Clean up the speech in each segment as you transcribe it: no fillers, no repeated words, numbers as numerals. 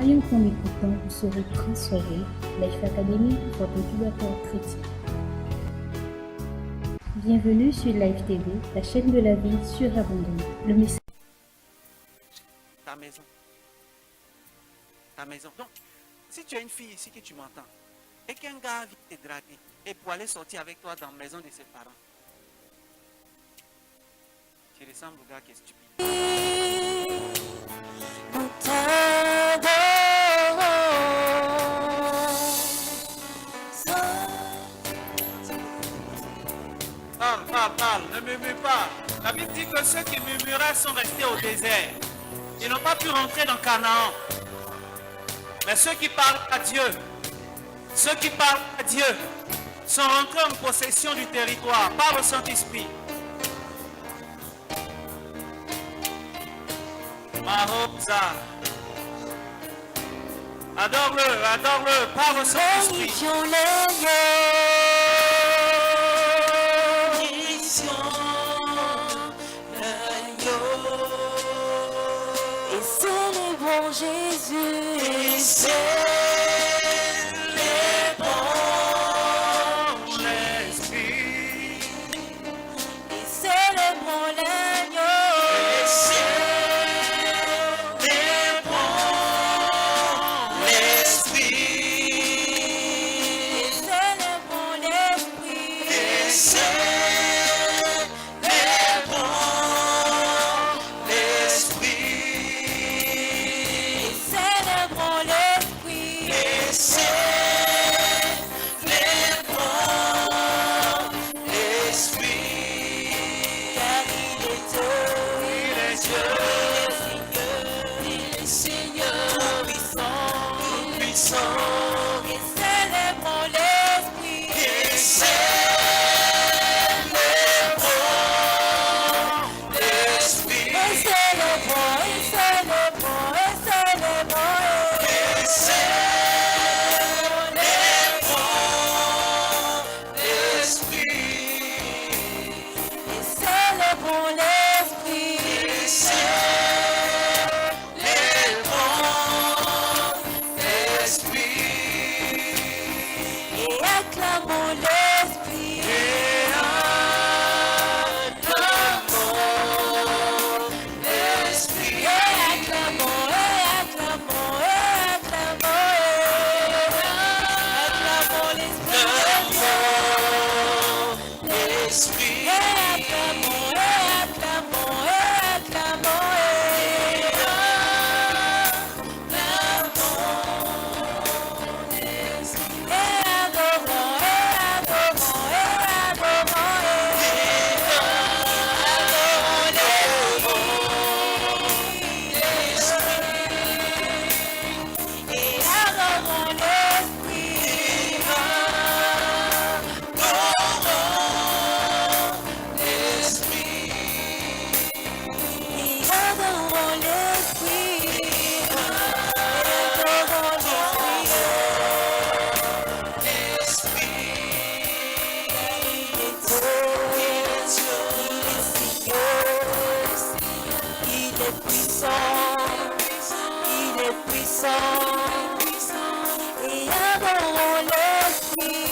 Rien qu'en écoutant, vous serez transformés. Life Academy, votre incubateur chrétien. Bienvenue sur Life TV, la chaîne de la vie surabondante. Le message. Ta maison. Ta maison. Donc, si tu as une fille ici que tu m'entends, et qu'un gars vient te draguer, et pour aller sortir avec toi dans la maison de ses parents, tu ressembles au gars qui est stupide. Parle, ne murmure pas. La Bible dit que ceux qui murmuraient sont restés au désert. Ils n'ont pas pu rentrer dans Canaan. Mais ceux qui parlent à Dieu, sont rentrés en possession du territoire par le Saint-Esprit. Mahoza. Adore-le, par le Saint-Esprit. Jésus, et célébrons l'Esprit, et célébrons l'agneau, et célébrons l'Esprit, et célébrons l'Esprit, et célébrons l'Esprit. célébrons l'Esprit, Et célébrons l'Esprit. car il est Dieu, Il est Dieu, il est Seigneur, tout puissant. et célébrons l'Esprit, Et célébrons l'Esprit. et célébrons, et célébrons, et célébrons, Et célébrons l'Esprit. et célébrons l'Esprit, Et célébrons l'Esprit. et acclamons l'Esprit, Et acclamons l'Esprit. et acclamons, et acclamons, et acclamons, acclamons l'Esprit de Dieu, L'Esprit. et acclamons, et acclamons, et acclamons, et adorons, et adorons l'Esprit, et adorons l'Esprit, et adorons l'Esprit. Il est puissant, il est puissant, et adorons l'Esprit.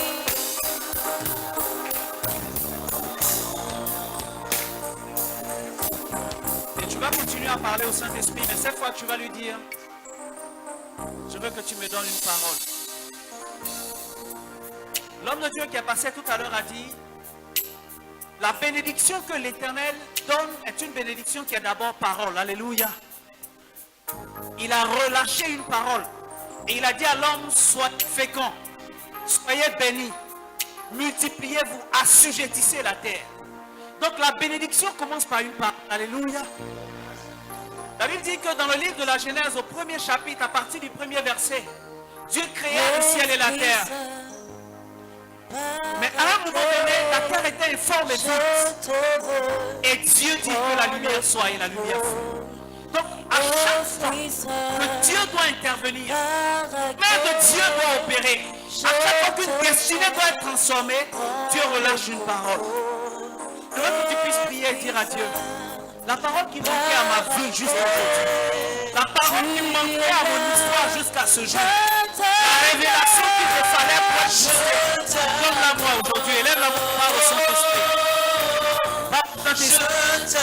Et tu vas continuer à parler au Saint-Esprit, mais cette fois tu vas lui dire, je veux que tu me donnes une parole. L'homme de Dieu qui est passé tout à l'heure a dit, la bénédiction que l'Éternel donne est une bénédiction qui est d'abord parole. Alléluia. Il a relâché une parole. Et il a dit à l'homme, soyez fécond, soyez bénis, multipliez-vous, assujettissez la terre. Donc la bénédiction commence par une parole. Alléluia. La Bible dit que dans le livre de la Genèse, au premier chapitre, à partir du premier verset, Dieu créa le ciel et la terre. Mais à un moment donné, la terre était informe et vide. Et Dieu dit que la lumière soit et la lumière fut. Donc à chaque fois que Dieu doit intervenir, main de Dieu doit opérer. À chaque fois qu'une destinée doit être transformée, Dieu relâche une parole. Je veux que tu puisses prier et dire à Dieu, la parole qui manquait à ma vie jusqu'à aujourd'hui, la parole qui manquait à mon histoire jusqu'à à ce jour. La révélation qu'il te fallait pour être boosté. Donne-la moi aujourd'hui. Élève-la moi. Parle au Saint-Esprit. Parle au Saint-Esprit.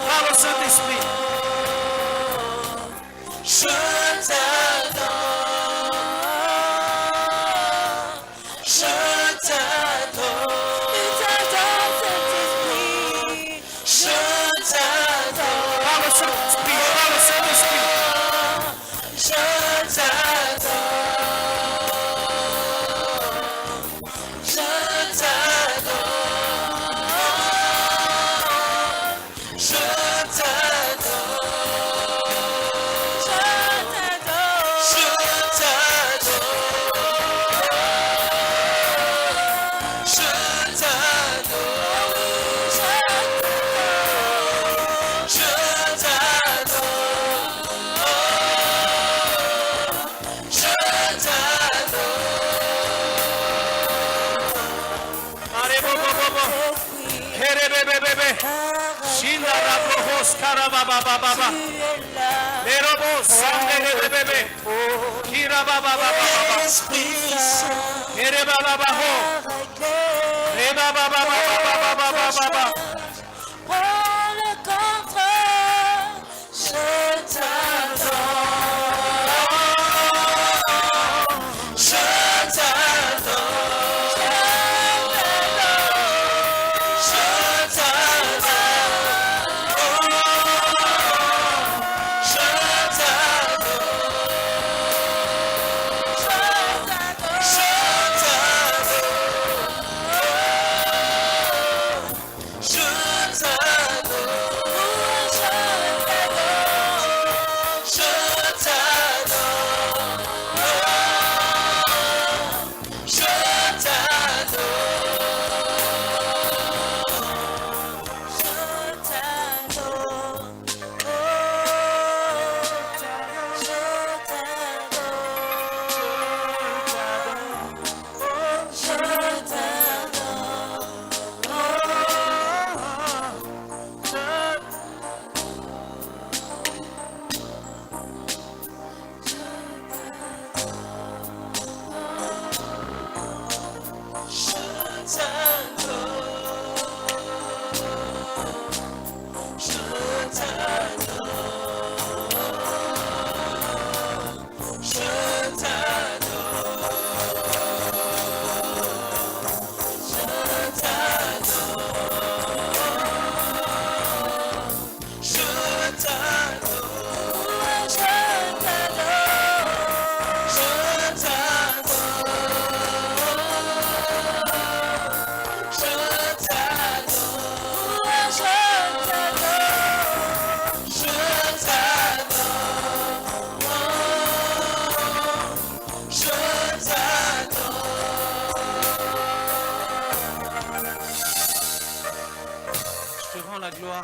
Parle au Saint-Esprit. Je t'adore, je t'adore, je t'adore, Parle au Saint-Esprit. Parle au Saint-Esprit. je t'adore, je t'adore, je t'adore. Allez, bobo, bobo. Here, bébé, bébé. Shinda, rabos, karababa, baba. Les robots, sandé, bébé, bébé. Kira, baba, baba. Esprit Saint, Here, baba, baba. Re, baba, baba, baba, baba. prends le contrôle, je t'adore, je t'adore, je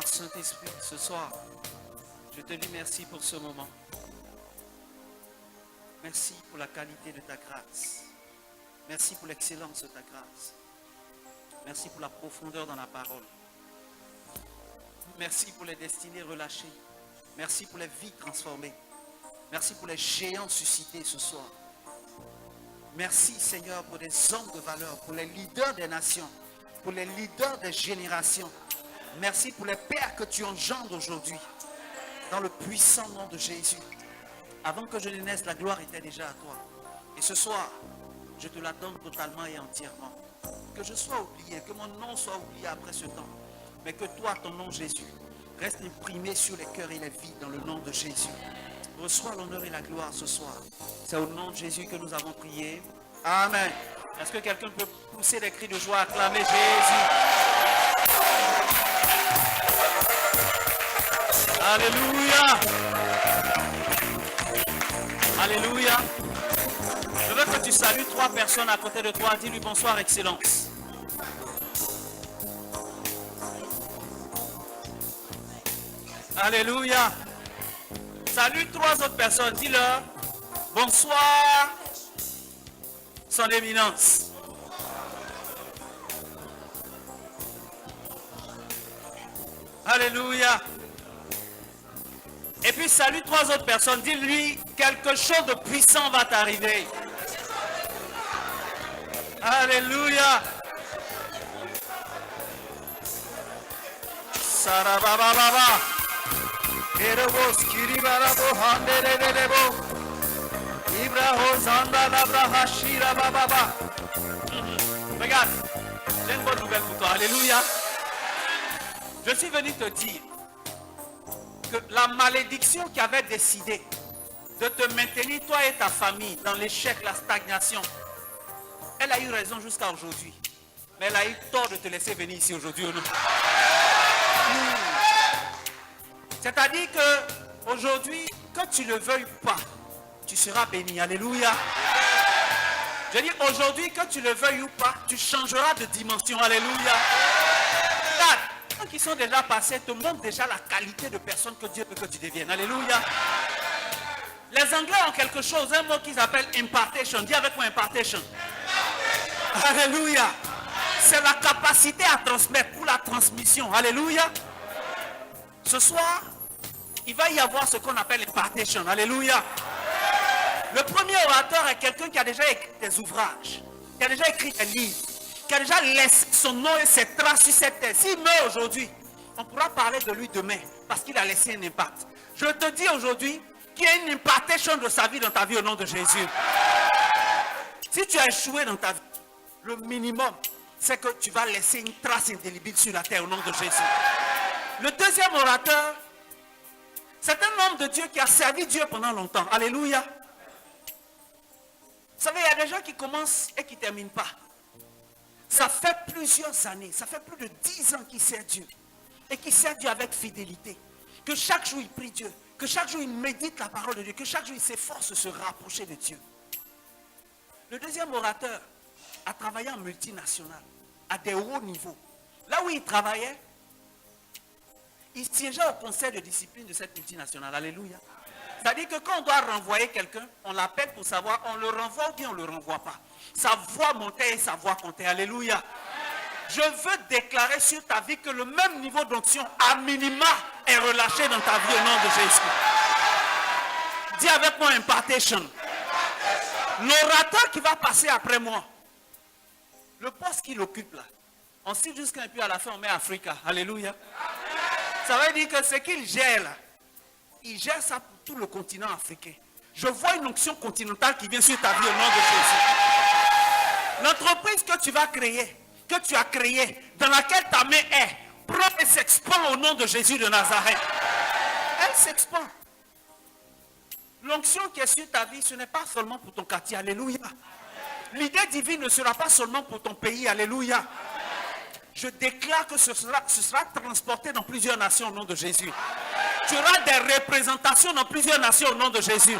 Saint-Esprit, ce soir, je te dis merci pour ce moment. Merci pour la qualité de ta grâce. Merci pour l'excellence de ta grâce. Merci pour la profondeur dans la parole. Merci pour les destinées relâchées. Merci pour les vies transformées. Merci pour les géants suscités ce soir. Merci Seigneur pour des hommes de valeur, pour les leaders des nations, pour les leaders des générations. Merci pour les pères que tu engendres aujourd'hui, dans le puissant nom de Jésus. Avant que je ne naisse, la gloire était déjà à toi. Et ce soir, je te la donne totalement et entièrement. Que je sois oublié, que mon nom soit oublié après ce temps. Mais que toi, ton nom Jésus, reste imprimé sur les cœurs et les vies dans le nom de Jésus. Reçois l'honneur et la gloire ce soir. C'est au nom de Jésus que nous avons prié. Amen. Est-ce que quelqu'un peut pousser des cris de joie, acclamer Jésus? Alléluia. Alléluia. Je veux que tu salues 3 personnes à côté de toi. Dis-lui bonsoir, Excellence. Alléluia. Salue 3 autres personnes. Dis-leur bonsoir, son éminence. Alléluia. Et puis salue 3 autres personnes. Dis-lui quelque chose de puissant va t'arriver. Alléluia. Sarabababa. Erebo skiribarabo handerebo. Ibraho zanda labra hashira bababa. Regarde, j'ai une bonne nouvelle pour toi. Alléluia. Je suis venu te dire que la malédiction qui avait décidé de te maintenir, toi et ta famille, dans l'échec, la stagnation, elle a eu raison jusqu'à aujourd'hui. Mais elle a eu tort de te laisser venir ici aujourd'hui ou non. C'est-à-dire que aujourd'hui, quand tu le veuilles pas, tu seras béni. Alléluia. Je dis aujourd'hui, quand tu le veuilles ou pas, tu changeras de dimension. Alléluia. Regarde, ceux qui sont déjà passés te montrent déjà la qualité de personne que Dieu veut que tu deviennes. Alléluia. Les Anglais ont quelque chose, un mot qu'ils appellent impartation. Dis avec moi impartation. Alléluia. C'est la capacité à transmettre ou la transmission. Alléluia. Ce soir, il va y avoir ce qu'on appelle impartation. Alléluia. Le premier orateur est quelqu'un qui a déjà écrit des ouvrages, qui a déjà écrit des livres, qui a déjà laissé son nom et ses traces sur cette terre. S'il meurt aujourd'hui, on pourra parler de lui demain parce qu'il a laissé un impact. Je te dis aujourd'hui qu'il y a une impartation de sa vie dans ta vie au nom de Jésus. Si tu as échoué dans ta vie, le minimum, c'est que tu vas laisser une trace indélébile sur la terre au nom de Jésus. Le deuxième orateur, c'est un homme de Dieu qui a servi Dieu pendant longtemps. Alléluia. Vous savez, il y a des gens qui commencent et qui ne terminent pas. Ça fait plusieurs années, ça fait plus de 10 ans qu'il sert Dieu. Et qu'il sert Dieu avec fidélité. Que chaque jour il prie Dieu. Que chaque jour il médite la parole de Dieu. Que chaque jour il s'efforce de se rapprocher de Dieu. Le deuxième orateur a travaillé en multinational, à des hauts niveaux. Là où il travaillait, il siégeait au conseil de discipline de cette multinationale. Alléluia. C'est-à-dire que quand on doit renvoyer quelqu'un, on l'appelle pour savoir, on le renvoie ou bien on ne le renvoie pas. Sa voix montait et sa voix comptait. Alléluia. Je veux déclarer sur ta vie que le même niveau d'onction, à minima, est relâché dans ta vie au nom de Jésus. Dis avec moi impartation. L'orateur qui va passer après moi, le poste qu'il occupe là, on cite jusqu'à un peu à la fin, on met Africa. Alléluia. Ça veut dire que ce qu'il gère là, il gère ça pour tout le continent africain. Je vois une onction continentale qui vient sur ta vie au nom de Jésus. L'entreprise que tu vas créer, que tu as créée, dans laquelle ta main est, prend et s'expand au nom de Jésus de Nazareth. Elle s'expand. L'onction qui est sur ta vie, ce n'est pas seulement pour ton quartier. Alléluia. L'idée divine ne sera pas seulement pour ton pays. Alléluia. Je déclare que ce sera transporté dans plusieurs nations au nom de Jésus. Tu auras des représentations dans plusieurs nations au nom de Jésus.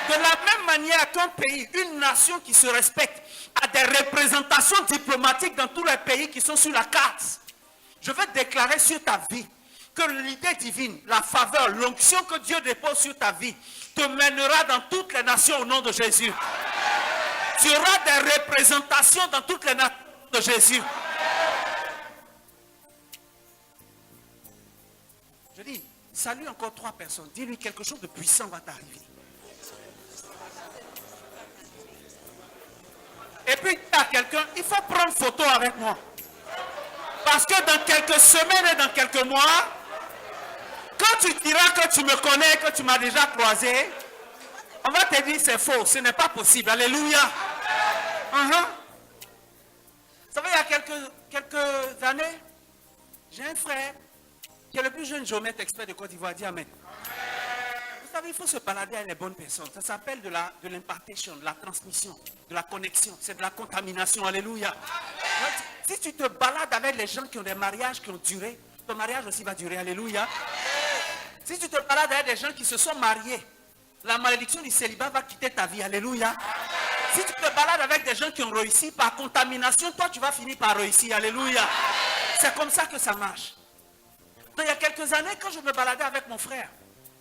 De la même manière qu'un pays, une nation qui se respecte, a des représentations diplomatiques dans tous les pays qui sont sur la carte. Je veux déclarer sur ta vie que l'idée divine, la faveur, l'onction que Dieu dépose sur ta vie te mènera dans toutes les nations au nom de Jésus. Tu auras des représentations dans toutes les nations de Jésus. Je dis, salue encore 3 personnes. Dis-lui quelque chose de puissant va t'arriver. Et puis, dis à quelqu'un, il faut prendre photo avec moi. Parce que dans quelques semaines et dans quelques mois, quand tu diras que tu me connais, que tu m'as déjà croisé, on va te dire c'est faux, ce n'est pas possible. Alléluia. Vous savez, il y a quelques années, j'ai un frère qui est le plus jeune géomètre expert de Côte d'Ivoire. Dis amen. Vous savez, il faut se balader avec les bonnes personnes. Ça s'appelle de l'impartation, de la transmission, de la connexion. C'est de la contamination. Alléluia. Si tu te balades avec les gens qui ont des mariages qui ont duré, ton mariage aussi va durer. Alléluia. Si tu te balades avec des gens qui se sont mariés, la malédiction du célibat va quitter ta vie. Alléluia. Si tu te balades avec des gens qui ont réussi par contamination, toi tu vas finir par réussir. Alléluia. C'est comme ça que ça marche. Donc, il y a quelques années, quand je me baladais avec mon frère,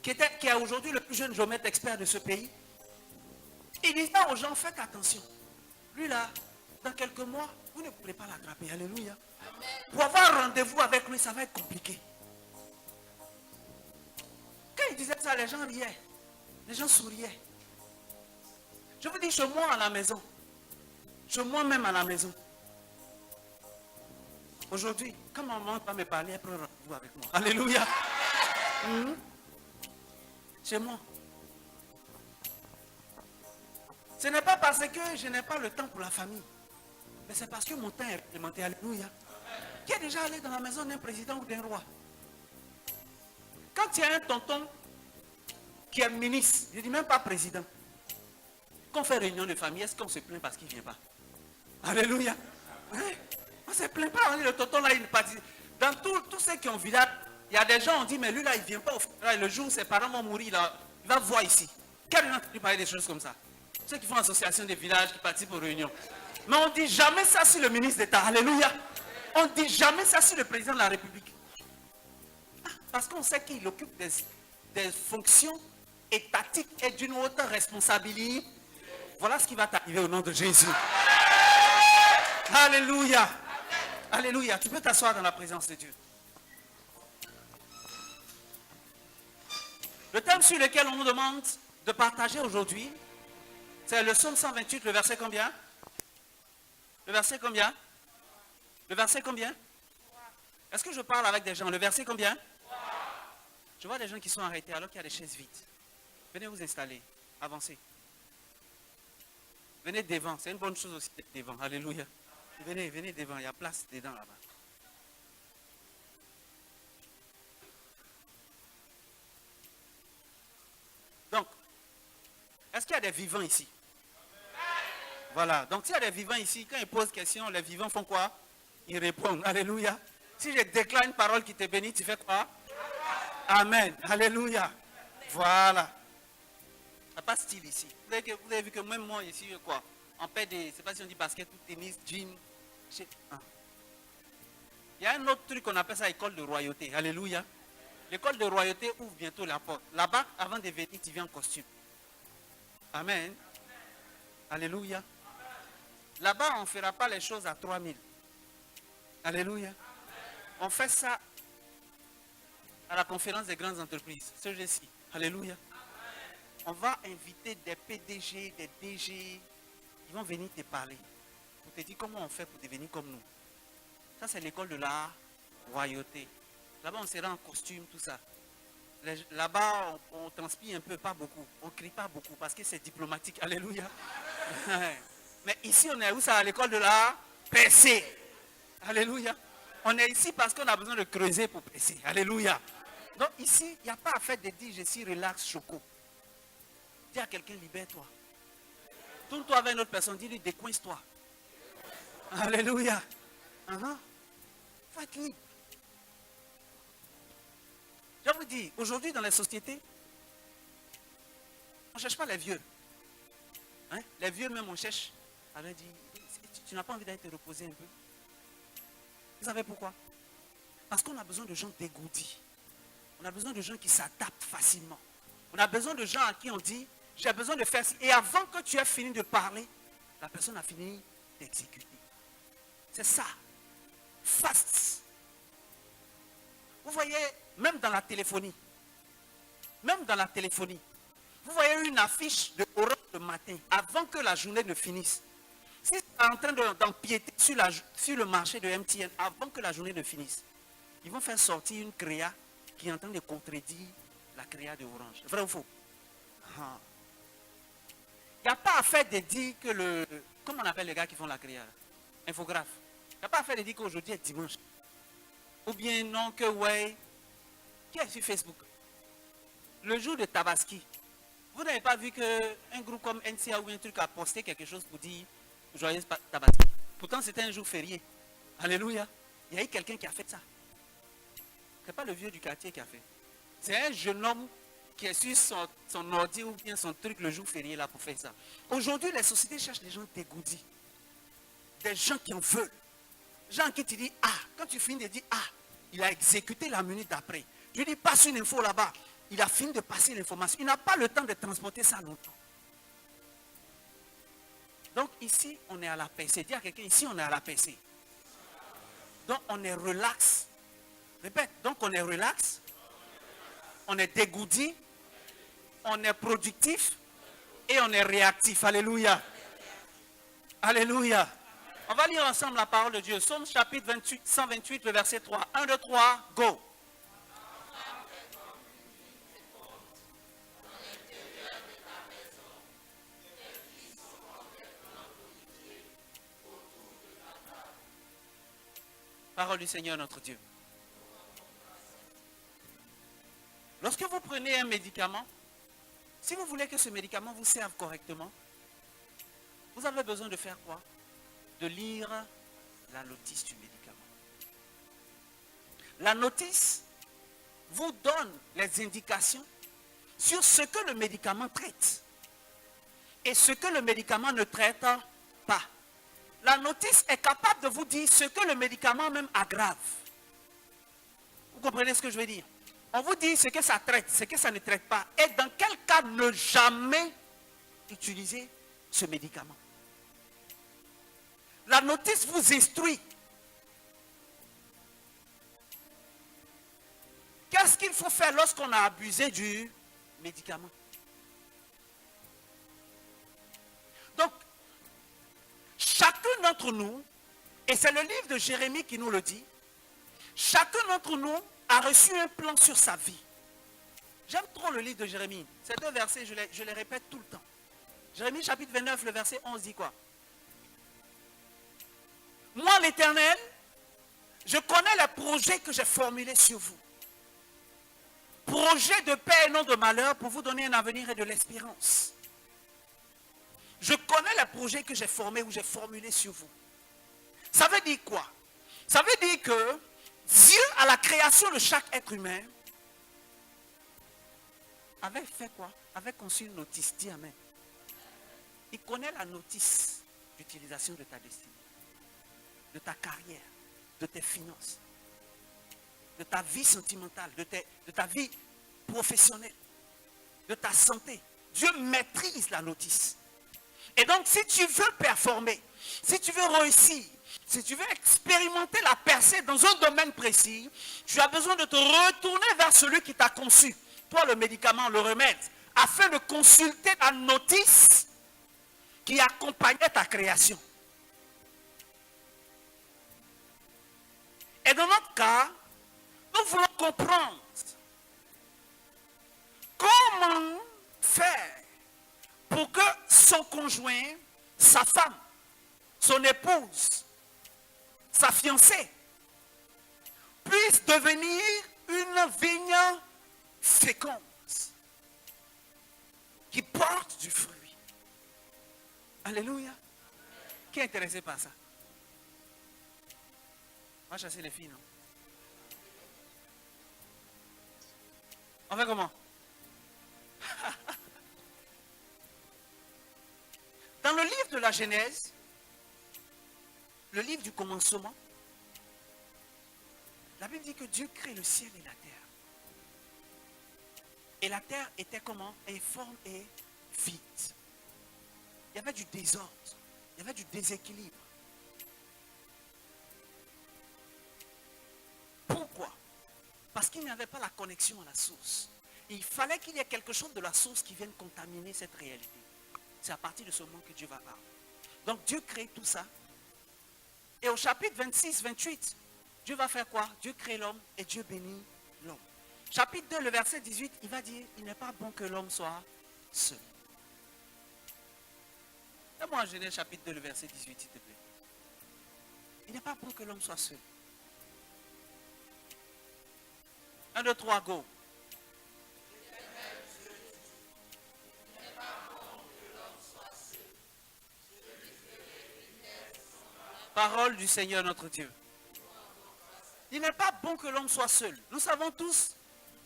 qui est aujourd'hui le plus jeune géomètre expert de ce pays, il disait aux gens, faites attention. Lui là, dans quelques mois, vous ne pourrez pas l'attraper. Alléluia. Pour avoir rendez-vous avec lui, ça va être compliqué. Quand il disait ça, les gens riaient. Les gens souriaient. Je vous dis, chez moi à la maison. Chez moi-même à la maison. Aujourd'hui, quand ma maman va me parler, elle prend rendez-vous avec moi. Alléluia. Chez moi. Ce n'est pas parce que je n'ai pas le temps pour la famille. Mais c'est parce que mon temps est réglementé. Alléluia. Qui est déjà allé dans la maison d'un président ou d'un roi? Quand il y a un tonton qui est ministre, je ne dis même pas président, quand on fait réunion de famille, est-ce qu'on se plaint parce qu'il ne vient pas? Alléluia. Hein? On ne se plaint pas. On dit, le tonton là, il ne participe. Dans tous ceux qui ont vu là, il y a des gens, on dit, mais lui là, il ne vient pas au funérail. Le jour où ses parents vont mourir, il va voir ici. Quelqu'un a entendu parler des choses comme ça? Ceux qui font association des villages, qui participent aux réunions. Mais on ne dit jamais ça sur le ministre d'État. Alléluia. On ne dit jamais ça sur le président de la République. Parce qu'on sait qu'il occupe des fonctions étatiques et d'une haute responsabilité. Voilà ce qui va t'arriver au nom de Jésus. Alléluia. Alléluia. Tu peux t'asseoir dans la présence de Dieu. Le thème sur lequel on nous demande de partager aujourd'hui, c'est le psaume 128, le verset combien? Le verset combien? Le verset combien? Est-ce que je parle avec des gens? Le verset combien? Je vois des gens qui sont arrêtés alors qu'il y a des chaises vides. Venez vous installer. Avancez. Venez devant. C'est une bonne chose aussi d'être devant. Alléluia. Venez, venez devant. Il y a place dedans là-bas. Donc, est-ce qu'il y a des vivants ici? Voilà. Donc, s'il y a des vivants ici, quand ils posent question, les vivants font quoi? Ils répondent. Alléluia. Si je déclare une parole qui te bénit, tu fais quoi? Amen. Alléluia. Voilà. Il n'y a pas de style ici. Vous avez vu que même moi ici, quoi? En paix des, je ne sais pas si on dit basket ou tennis, jean. Il y a un autre truc qu'on appelle ça école de royauté. Alléluia. L'école de royauté ouvre bientôt la porte. Là-bas, avant de venir, tu viens en costume. Amen. Alléluia. Là-bas, on ne fera pas les choses à 3000. Alléluia. On fait ça à la conférence des grandes entreprises, ce jour-ci. Alléluia. On va inviter des PDG, des DG. Ils vont venir te parler. Pour te dire comment on fait pour devenir comme nous. Ça, c'est l'école de la royauté. Là-bas, on sera en costume, tout ça. Là-bas, on transpire un peu, pas beaucoup. On ne crie pas beaucoup parce que c'est diplomatique. Alléluia. Mais ici, on est où ça? À l'école de la percée. Alléluia. On est ici parce qu'on a besoin de creuser pour percer. Alléluia. Donc ici, il n'y a pas à faire de dire je suis relax, choco. Dis à quelqu'un, libère-toi. Tourne-toi vers une autre personne, dis-lui, décoince-toi. Alléluia. Faut être libre. Je vous dis, aujourd'hui dans les sociétés, on ne cherche pas les vieux. Hein? Les vieux même on cherche. Alors dit, tu n'as pas envie d'aller te reposer un peu? Vous savez pourquoi? Parce qu'on a besoin de gens dégourdis. On a besoin de gens qui s'adaptent facilement. On a besoin de gens à qui on dit, j'ai besoin de faire ci. Et avant que tu aies fini de parler, la personne a fini d'exécuter. C'est ça. Fast. Vous voyez, même dans la téléphonie, vous voyez une affiche de Orange le matin, avant que la journée ne finisse. Si tu es en train d'empiéter sur le marché de MTN, avant que la journée ne finisse, ils vont faire sortir une créa qui est en train de contredire la créa de Orange. Vrai ou faux? Il n'y a pas à faire de dire que comment on appelle les gars qui font la créa? Infographe. Il n'y a pas à faire de dire qu'aujourd'hui est dimanche. Ou bien non, que ouais. Qui est sur Facebook? Le jour de Tabaski. Vous n'avez pas vu qu'un groupe comme NCA ou un truc a posté quelque chose pour dire joyeuse Tabaski. Pourtant, c'était un jour férié. Alléluia. Il y a eu quelqu'un qui a fait ça. Ce n'est pas le vieux du quartier qui a fait. C'est un jeune homme qui est sur son ordi ou bien son truc le jour férié là pour faire ça. Aujourd'hui, les sociétés cherchent des gens dégourdis. Des gens qui en veulent. Des gens qui te disent, quand tu finis de dire, il a exécuté la minute d'après. Tu dis, passe une info là-bas. Il a fini de passer l'information. Il n'a pas le temps de transporter ça longtemps. Donc ici, on est à la PC. Dis à quelqu'un, ici, on est à la PC. Donc on est relax. Répète, donc on est relax. On est dégourdi. On est productif. Et on est réactif. Alléluia. Alléluia. On va lire ensemble la parole de Dieu. Psaume chapitre 28, 128, le verset 3. 1, 2, 3, go. Parole du Seigneur notre Dieu. Lorsque vous prenez un médicament, si vous voulez que ce médicament vous serve correctement, vous avez besoin de faire quoi? De lire la notice du médicament. La notice vous donne les indications sur ce que le médicament traite et ce que le médicament ne traite pas. La notice est capable de vous dire ce que le médicament même aggrave. Vous comprenez ce que je veux dire? On vous dit ce que ça traite, ce que ça ne traite pas. Et dans quel cas ne jamais utiliser ce médicament. La notice vous instruit. Qu'est-ce qu'il faut faire lorsqu'on a abusé du médicament? Donc, chacun d'entre nous, et c'est le livre de Jérémie qui nous le dit, chacun d'entre nous a reçu un plan sur sa vie. J'aime trop le livre de Jérémie. Ces deux versets, je les répète tout le temps. Jérémie chapitre 29, le verset 11 dit quoi? Moi, l'Éternel, je connais les projets que j'ai formulés sur vous. Projets de paix et non de malheur pour vous donner un avenir et de l'espérance. Je connais les projets que j'ai formés ou j'ai formulés sur vous. Ça veut dire quoi? Ça veut dire que Dieu, à la création de chaque être humain, avait fait quoi? Avait conçu une notice. Dis amen. Il connaît la notice d'utilisation de ta destinée, de ta carrière, de tes finances, de ta vie sentimentale, de ta vie professionnelle, de ta santé. Dieu maîtrise la notice. Et donc, si tu veux performer, si tu veux réussir, si tu veux expérimenter la percée dans un domaine précis, tu as besoin de te retourner vers celui qui t'a conçu, toi le médicament, le remède, afin de consulter la notice qui accompagnait ta création. Et dans notre cas, nous voulons comprendre comment faire pour que son conjoint, sa femme, son épouse, sa fiancée, puisse devenir une vigne féconde qui porte du fruit. Alléluia. Qui est intéressé par ça? On va chasser les filles, non? On fait comment? Dans le livre de la Genèse, le livre du commencement, la Bible dit que Dieu crée le ciel et la terre. Et la terre était comment? Informe et vide. Il y avait du désordre, il y avait du déséquilibre. Pourquoi? Parce qu'il n'y avait pas la connexion à la source. Et il fallait qu'il y ait quelque chose de la source qui vienne contaminer cette réalité. C'est à partir de ce moment que Dieu va parler. Donc Dieu crée tout ça. Et au chapitre 26, 28, Dieu va faire quoi? Dieu crée l'homme et Dieu bénit l'homme. Chapitre 2, le verset 18, il va dire, il n'est pas bon que l'homme soit seul. Donne-moi en Genèse chapitre 2, le verset 18, s'il te plaît. Il n'est pas bon que l'homme soit seul. 1, 2, 3, go. Parole du Seigneur notre Dieu. Il n'est pas bon que l'homme soit seul. Nous savons tous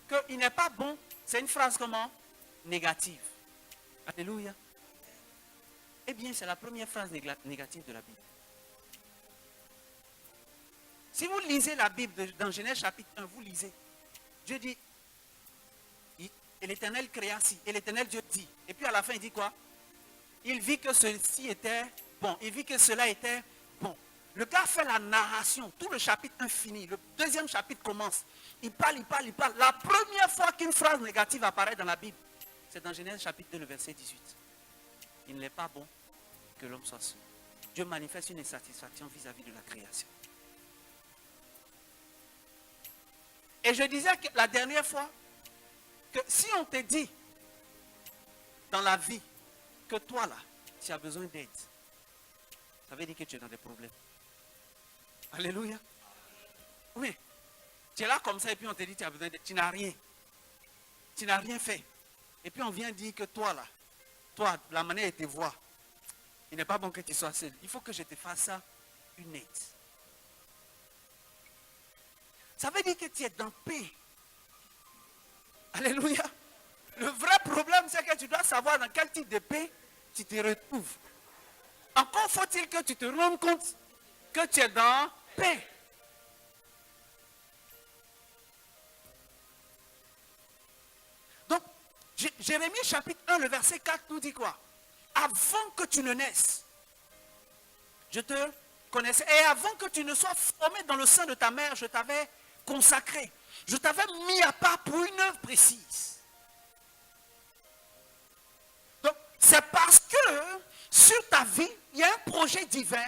qu'il n'est pas bon. C'est une phrase comment? Négative. Alléluia. Eh bien, c'est la première phrase négative de la Bible. Si vous lisez la Bible dans Genèse chapitre 1, vous lisez. Dieu dit, et l'Éternel créa ci. Et l'Éternel Dieu dit. Et puis à la fin, il dit quoi? Il vit que ceci était bon. Il vit que cela était bon. Le gars fait la narration. Tout le chapitre 1 finit. Le deuxième chapitre commence. Il parle, il parle, il parle. La première fois qu'une phrase négative apparaît dans la Bible, c'est dans Genèse chapitre 2, le verset 18. il n'est pas bon que l'homme soit seul. Dieu manifeste une insatisfaction vis-à-vis de la création. Et je disais que la dernière fois que si on te dit dans la vie que toi là, tu as besoin d'aide, ça veut dire que tu es dans des problèmes. Alléluia. Oui. Tu es là comme ça et puis on te dit que tu as besoin d'aide. Tu n'as rien. Tu n'as rien fait. Et puis on vient dire que toi là, toi, la manière de te voir, il n'est pas bon que tu sois seul. Il faut que je te fasse ça une aide. Ça veut dire que tu es dans paix. Alléluia. Le vrai problème, c'est que tu dois savoir dans quel type de paix tu te retrouves. Encore faut-il que tu te rendes compte que tu es dans paix. Donc, Jérémie chapitre 1, le verset 4 nous dit quoi? Avant que tu ne naisses, je te connaissais. Et avant que tu ne sois formé dans le sein de ta mère, je t'avais consacré. Je t'avais mis à part pour une œuvre précise. Donc, c'est parce que sur ta vie, il y a un projet divin,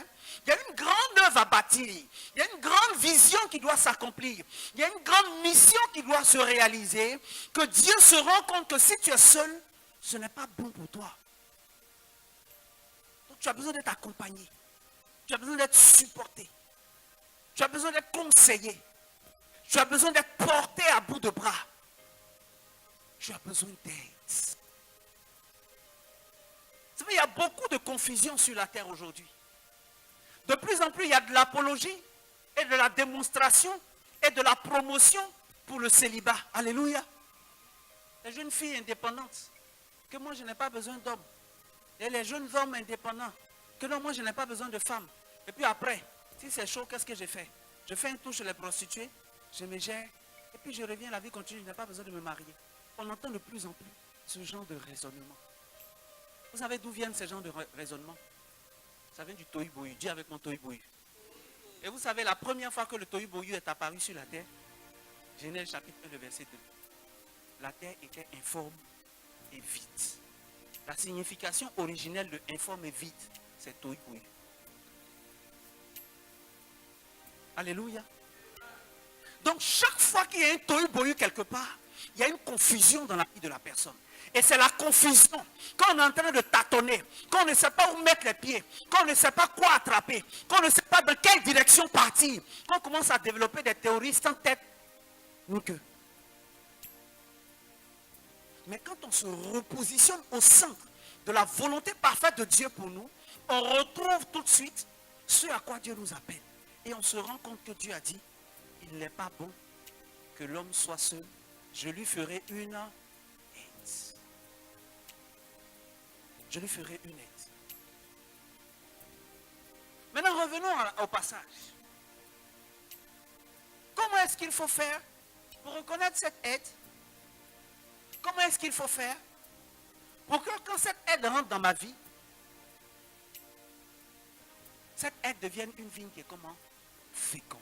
il y a une grande œuvre à bâtir, il y a une grande vision qui doit s'accomplir, il y a une grande mission qui doit se réaliser, que Dieu se rend compte que si tu es seul, ce n'est pas bon pour toi. Donc, tu as besoin d'être accompagné, tu as besoin d'être supporté, tu as besoin d'être conseillé, tu as besoin d'être porté à bout de bras, tu as besoin d'aide. Vous savez, il y a beaucoup de confusion sur la terre aujourd'hui. De plus en plus, il y a de l'apologie et de la démonstration et de la promotion pour le célibat. Alléluia. Les jeunes filles indépendantes, que moi je n'ai pas besoin d'hommes. Et les jeunes hommes indépendants, que non, moi je n'ai pas besoin de femmes. Et puis après, si c'est chaud, qu'est-ce que je fais? Je fais un tour chez les prostituées, je me gère, et puis je reviens, la vie continue, je n'ai pas besoin de me marier. On entend de plus en plus ce genre de raisonnement. Vous savez d'où viennent ces genres de raisonnements? Ça vient du tohu-bohu. Dis avec mon tohu-bohu. Et vous savez, la première fois que le tohu-bohu est apparu sur la terre, Genèse chapitre 1, verset 2. La terre était informe et vide. La signification originelle de informe et vide, c'est tohu-bohu. Alléluia. Donc chaque fois qu'il y a un tohu-bohu quelque part, il y a une confusion dans la vie de la personne. Et c'est la confusion. Quand on est en train de tâtonner, quand on ne sait pas où mettre les pieds, quand on ne sait pas quoi attraper, quand on ne sait pas dans quelle direction partir, quand on commence à développer des théories sans tête, ni queue. Mais quand on se repositionne au centre de la volonté parfaite de Dieu pour nous, on retrouve tout de suite ce à quoi Dieu nous appelle. Et on se rend compte que Dieu a dit, il n'est pas bon que l'homme soit seul, je lui ferai une aide. Je lui ferai une aide. Maintenant, revenons au passage. Comment est-ce qu'il faut faire pour reconnaître cette aide? Comment est-ce qu'il faut faire pour que quand cette aide rentre dans ma vie, cette aide devienne une vigne qui est comment? Féconde.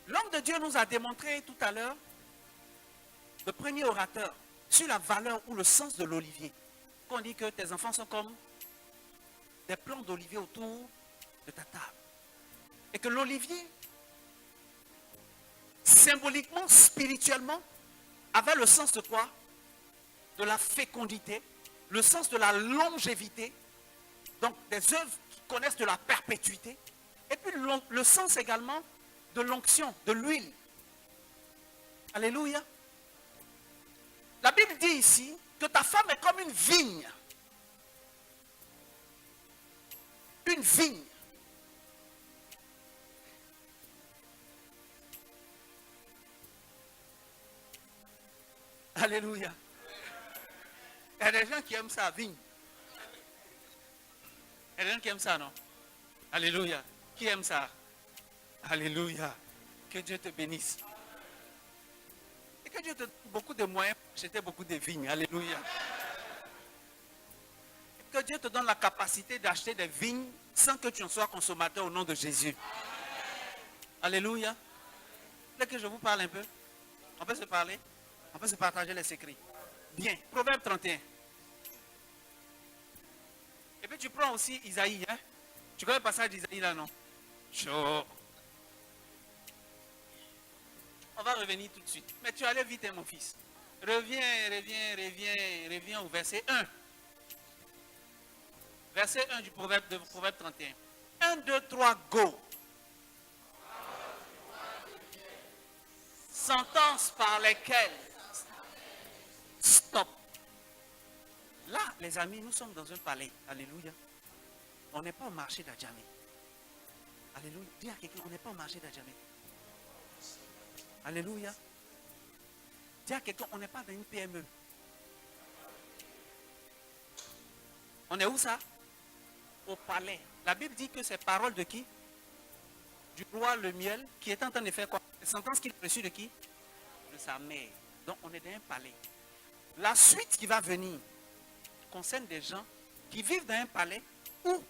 L'homme de Dieu nous a démontré tout à l'heure, le premier orateur, sur la valeur ou le sens de l'olivier. Quand on dit que tes enfants sont comme des plants d'olivier autour de ta table. Et que l'olivier, symboliquement, spirituellement, avait le sens de quoi? De la fécondité, le sens de la longévité, donc des œuvres qui connaissent de la perpétuité, et puis le sens également de l'onction, de l'huile. Alléluia. La Bible dit ici que ta femme est comme une vigne. Une vigne. Alléluia. Il y a des gens qui aiment ça, vigne. Il y a des gens qui aiment ça, non? Alléluia. Qui aime ça? Alléluia. Que Dieu te bénisse. Et que Dieu te donne beaucoup de moyens pour acheter beaucoup de vignes. Alléluia. Et que Dieu te donne la capacité d'acheter des vignes sans que tu en sois consommateur au nom de Jésus. Alléluia. Vous voulez que je vous parle un peu? On peut se parler? On peut se partager les secrets. Bien. Proverbe 31. puis tu prends aussi Isaïe. Hein? Tu connais le passage d'Isaïe là, non? Chaud. On va revenir tout de suite. Mais tu allais vite, hein, mon fils. Reviens au verset 1. Verset 1 du proverbe 31. 1, 2, 3, go. Sentences par lesquelles. Stop. Là, les amis, nous sommes dans un palais. Alléluia. On n'est pas au marché d'Adjamé. Alléluia. Dis à quelqu'un, on n'est pas au marché d'Adjamé. Alléluia. Dis à quelqu'un, on n'est pas dans une PME. On est où ça? Au palais. La Bible dit que c'est parole de qui? Du roi le miel, qui est en train de faire quoi? Les sentences qu'il a reçues de qui? De sa mère. Donc on est dans un palais. La suite qui va venir concerne des gens qui vivent dans un palais ou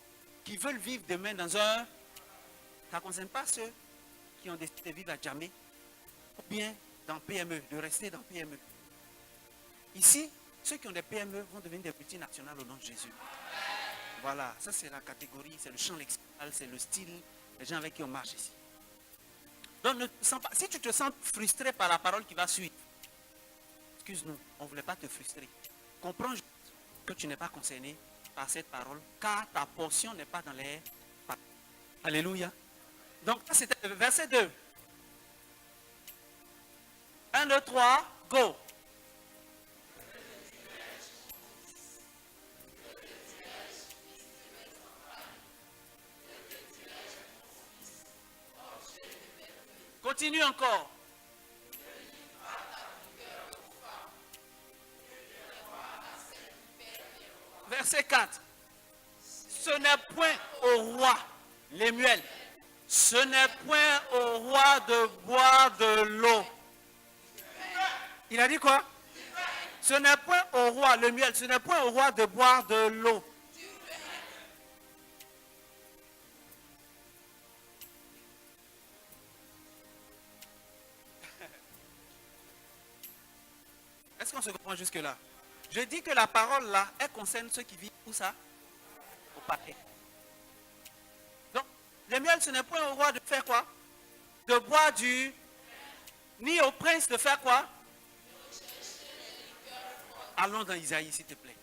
qui veulent vivre demain dans un... Ça ne concerne pas ceux qui ont décidé de vivre à Djamé ou bien dans PME, de rester dans PME. Ici, ceux qui ont des PME vont devenir des multinationales au nom de Jésus. Voilà, ça c'est la catégorie, c'est le champ lexical, c'est le style des gens avec qui on marche ici. Donc ne te sens pas, si tu te sens frustré par la parole qui va suivre, excuse-nous, on ne voulait pas te frustrer. Comprends que tu n'es pas concerné par cette parole, car ta portion n'est pas dans les paroles. Alléluia. Donc c'était le verset 2. 1, 2, 3, go. Continue encore. Verset 4. Ce n'est point au roi, Lemuel, ce n'est point au roi de boire de l'eau. Il a dit quoi? Ce n'est point au roi, Lemuel, ce n'est point au roi de boire de l'eau. Est-ce qu'on se comprend jusque-là? Je dis que la parole là, elle concerne ceux qui vivent où ça? Au palais. Donc, le miel, ce n'est point au roi de faire quoi? De boire du... Ni au prince de faire quoi? Allons dans Isaïe, s'il te plaît.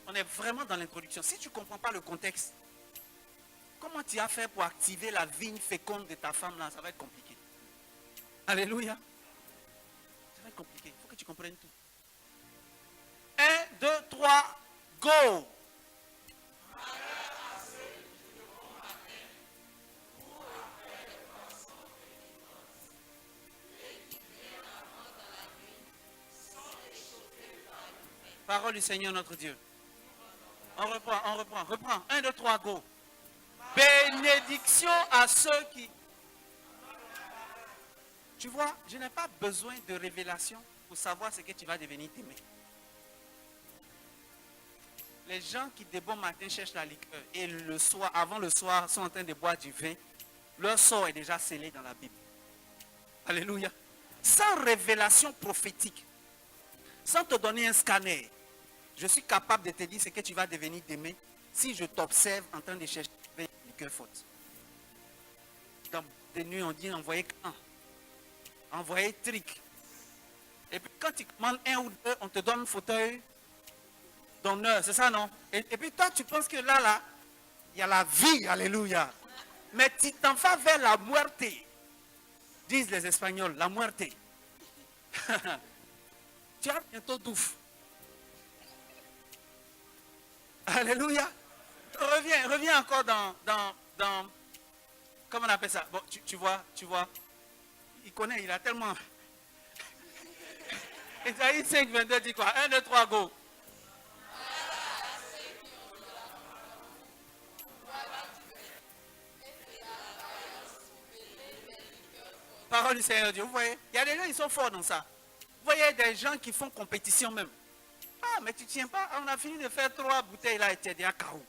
On est vraiment dans l'introduction. Si tu ne comprends pas le contexte, comment tu as fait pour activer la vigne féconde de ta femme là? Ça va être compliqué. Alléluia. Ça va être compliqué. Il faut que tu comprennes tout. 1, 2, 3, go! Parole du Seigneur notre Dieu. On reprend. 1, 2, 3, go. Bénédiction à ceux qui... Tu vois, je n'ai pas besoin de révélation pour savoir ce que tu vas devenir demain. Les gens qui de bon matin cherchent la liqueur et le soir, avant le soir, sont en train de boire du vin, leur sort est déjà scellé dans la Bible. Alléluia. Sans révélation prophétique, sans te donner un scanner, je suis capable de te dire ce que tu vas devenir demain si je t'observe en train de chercher une liqueur forte. Dans des nuits, on dit envoyer clan, envoyer trick. Et puis quand tu commandes un ou deux, on te donne un fauteuil d'honneur, c'est ça non? Et puis toi tu penses que là, il y a la vie, alléluia. Mais tu t'en vas vers la muerte, disent les Espagnols, la muerte. Tu as bientôt douf. Alléluia. Reviens encore dans comment on appelle ça? Bon, tu vois. Il connaît, il a tellement... Isaïe 5, 22 dit quoi? 1, 2, 3, go. Parole du Seigneur Dieu. Vous voyez, il y a des gens qui sont forts dans ça. Vous voyez des gens qui font compétition même. Ah, mais tu ne tiens pas. On a fini de faire 3 bouteilles là et tu es déjà KO.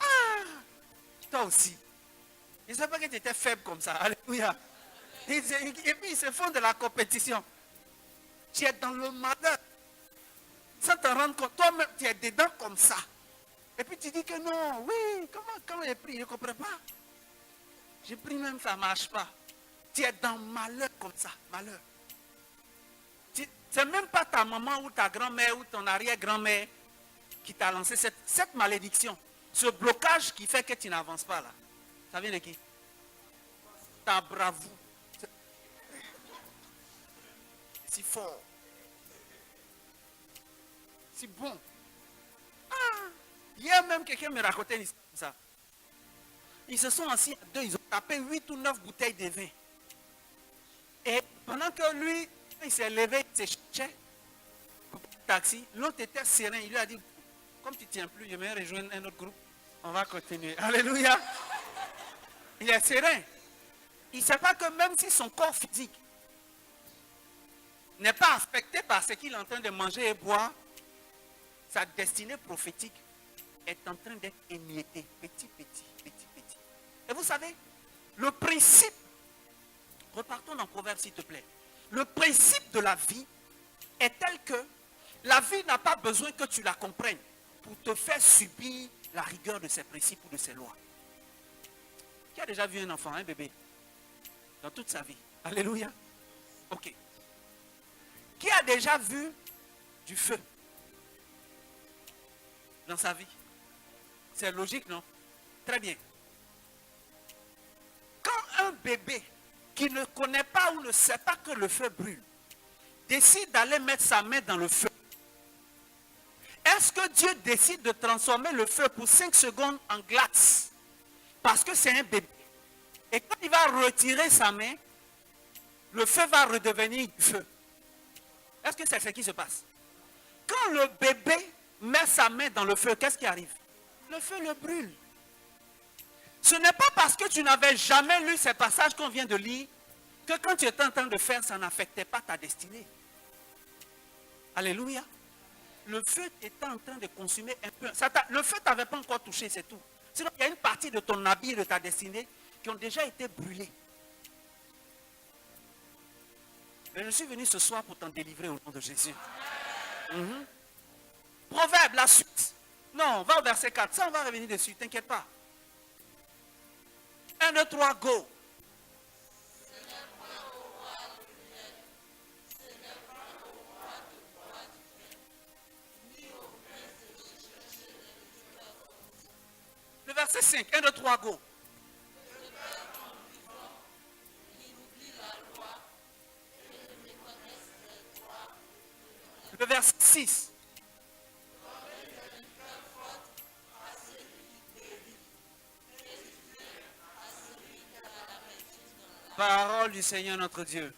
Ah, toi aussi. Je ne sais pas que tu étais faible comme ça. Alléluia. Et puis ils se font de la compétition. Tu es dans le malheur. Sans te rendre compte, toi-même, tu es dedans comme ça. Et puis tu dis que non, oui, comment j'ai pris, je ne comprends pas. J'ai pris même, ça ne marche pas. Tu es dans malheur comme ça, malheur. Ce n'est même pas ta maman ou ta grand-mère ou ton arrière-grand-mère qui t'a lancé cette malédiction. Ce blocage qui fait que tu n'avances pas là. Ça vient de qui? Ta bravoure. C'est fort. C'est bon. Ah, hier même quelqu'un me racontait une histoire comme ça. Ils se sont assis à deux, ils ont tapé 8 ou 9 bouteilles de vin. Et pendant que lui, il s'est levé, il s'est cherché au taxi, l'autre était serein, il lui a dit, comme tu ne tiens plus, je vais rejoindre un autre groupe, on va continuer. Alléluia. Il est serein. Il ne sait pas que même si son corps physique n'est pas affecté par ce qu'il est en train de manger et boire, sa destinée prophétique est en train d'être émiettée, petit. Et vous savez, le principe, repartons dans Proverbe s'il te plaît, le principe de la vie est tel que la vie n'a pas besoin que tu la comprennes pour te faire subir la rigueur de ses principes ou de ses lois. Qui a déjà vu un enfant, un bébé, dans toute sa vie? Alléluia. Ok. Qui a déjà vu du feu dans sa vie? C'est logique, non? Très bien. Quand un bébé qui ne connaît pas ou ne sait pas que le feu brûle, décide d'aller mettre sa main dans le feu, est-ce que Dieu décide de transformer le feu pour 5 secondes en glace? Parce que c'est un bébé. Et quand il va retirer sa main, le feu va redevenir du feu. Est-ce que c'est ce qui se passe? Quand le bébé met sa main dans le feu, qu'est-ce qui arrive? Le feu le brûle. Ce n'est pas parce que tu n'avais jamais lu ces passages qu'on vient de lire que quand tu étais en train de faire, ça n'affectait pas ta destinée. Alléluia. Le feu était en train de consumer un peu. Le feu ne t'avait pas encore touché, c'est tout. Sinon, il y a une partie de ton habit et de ta destinée qui ont déjà été brûlés. Mais je suis venu ce soir pour t'en délivrer au nom de Jésus. Proverbe, la suite. Non, va au verset 4. Ça, on va revenir dessus, t'inquiète pas. 1, 2, 3, go. Le verset 5, 1, 2, 3, go. Le verset 6. Parole du Seigneur notre Dieu.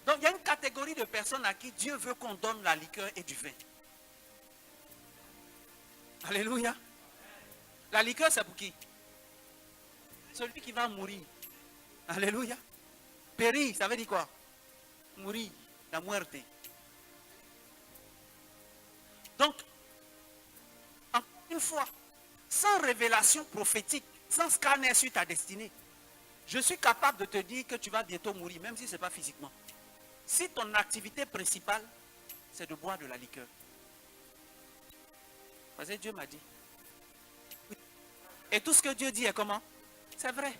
Donc il y a une catégorie de personnes à qui Dieu veut qu'on donne la liqueur et du vin. Alléluia. La liqueur, c'est pour qui? Celui qui va mourir. Alléluia. Périr, ça veut dire quoi? Mourir, la muerte. Donc, encore une fois, sans révélation prophétique, sans scanner sur ta destinée, je suis capable de te dire que tu vas bientôt mourir, même si ce n'est pas physiquement. Si ton activité principale, c'est de boire de la liqueur. Parce que Dieu m'a dit. Et tout ce que Dieu dit est comment? C'est vrai.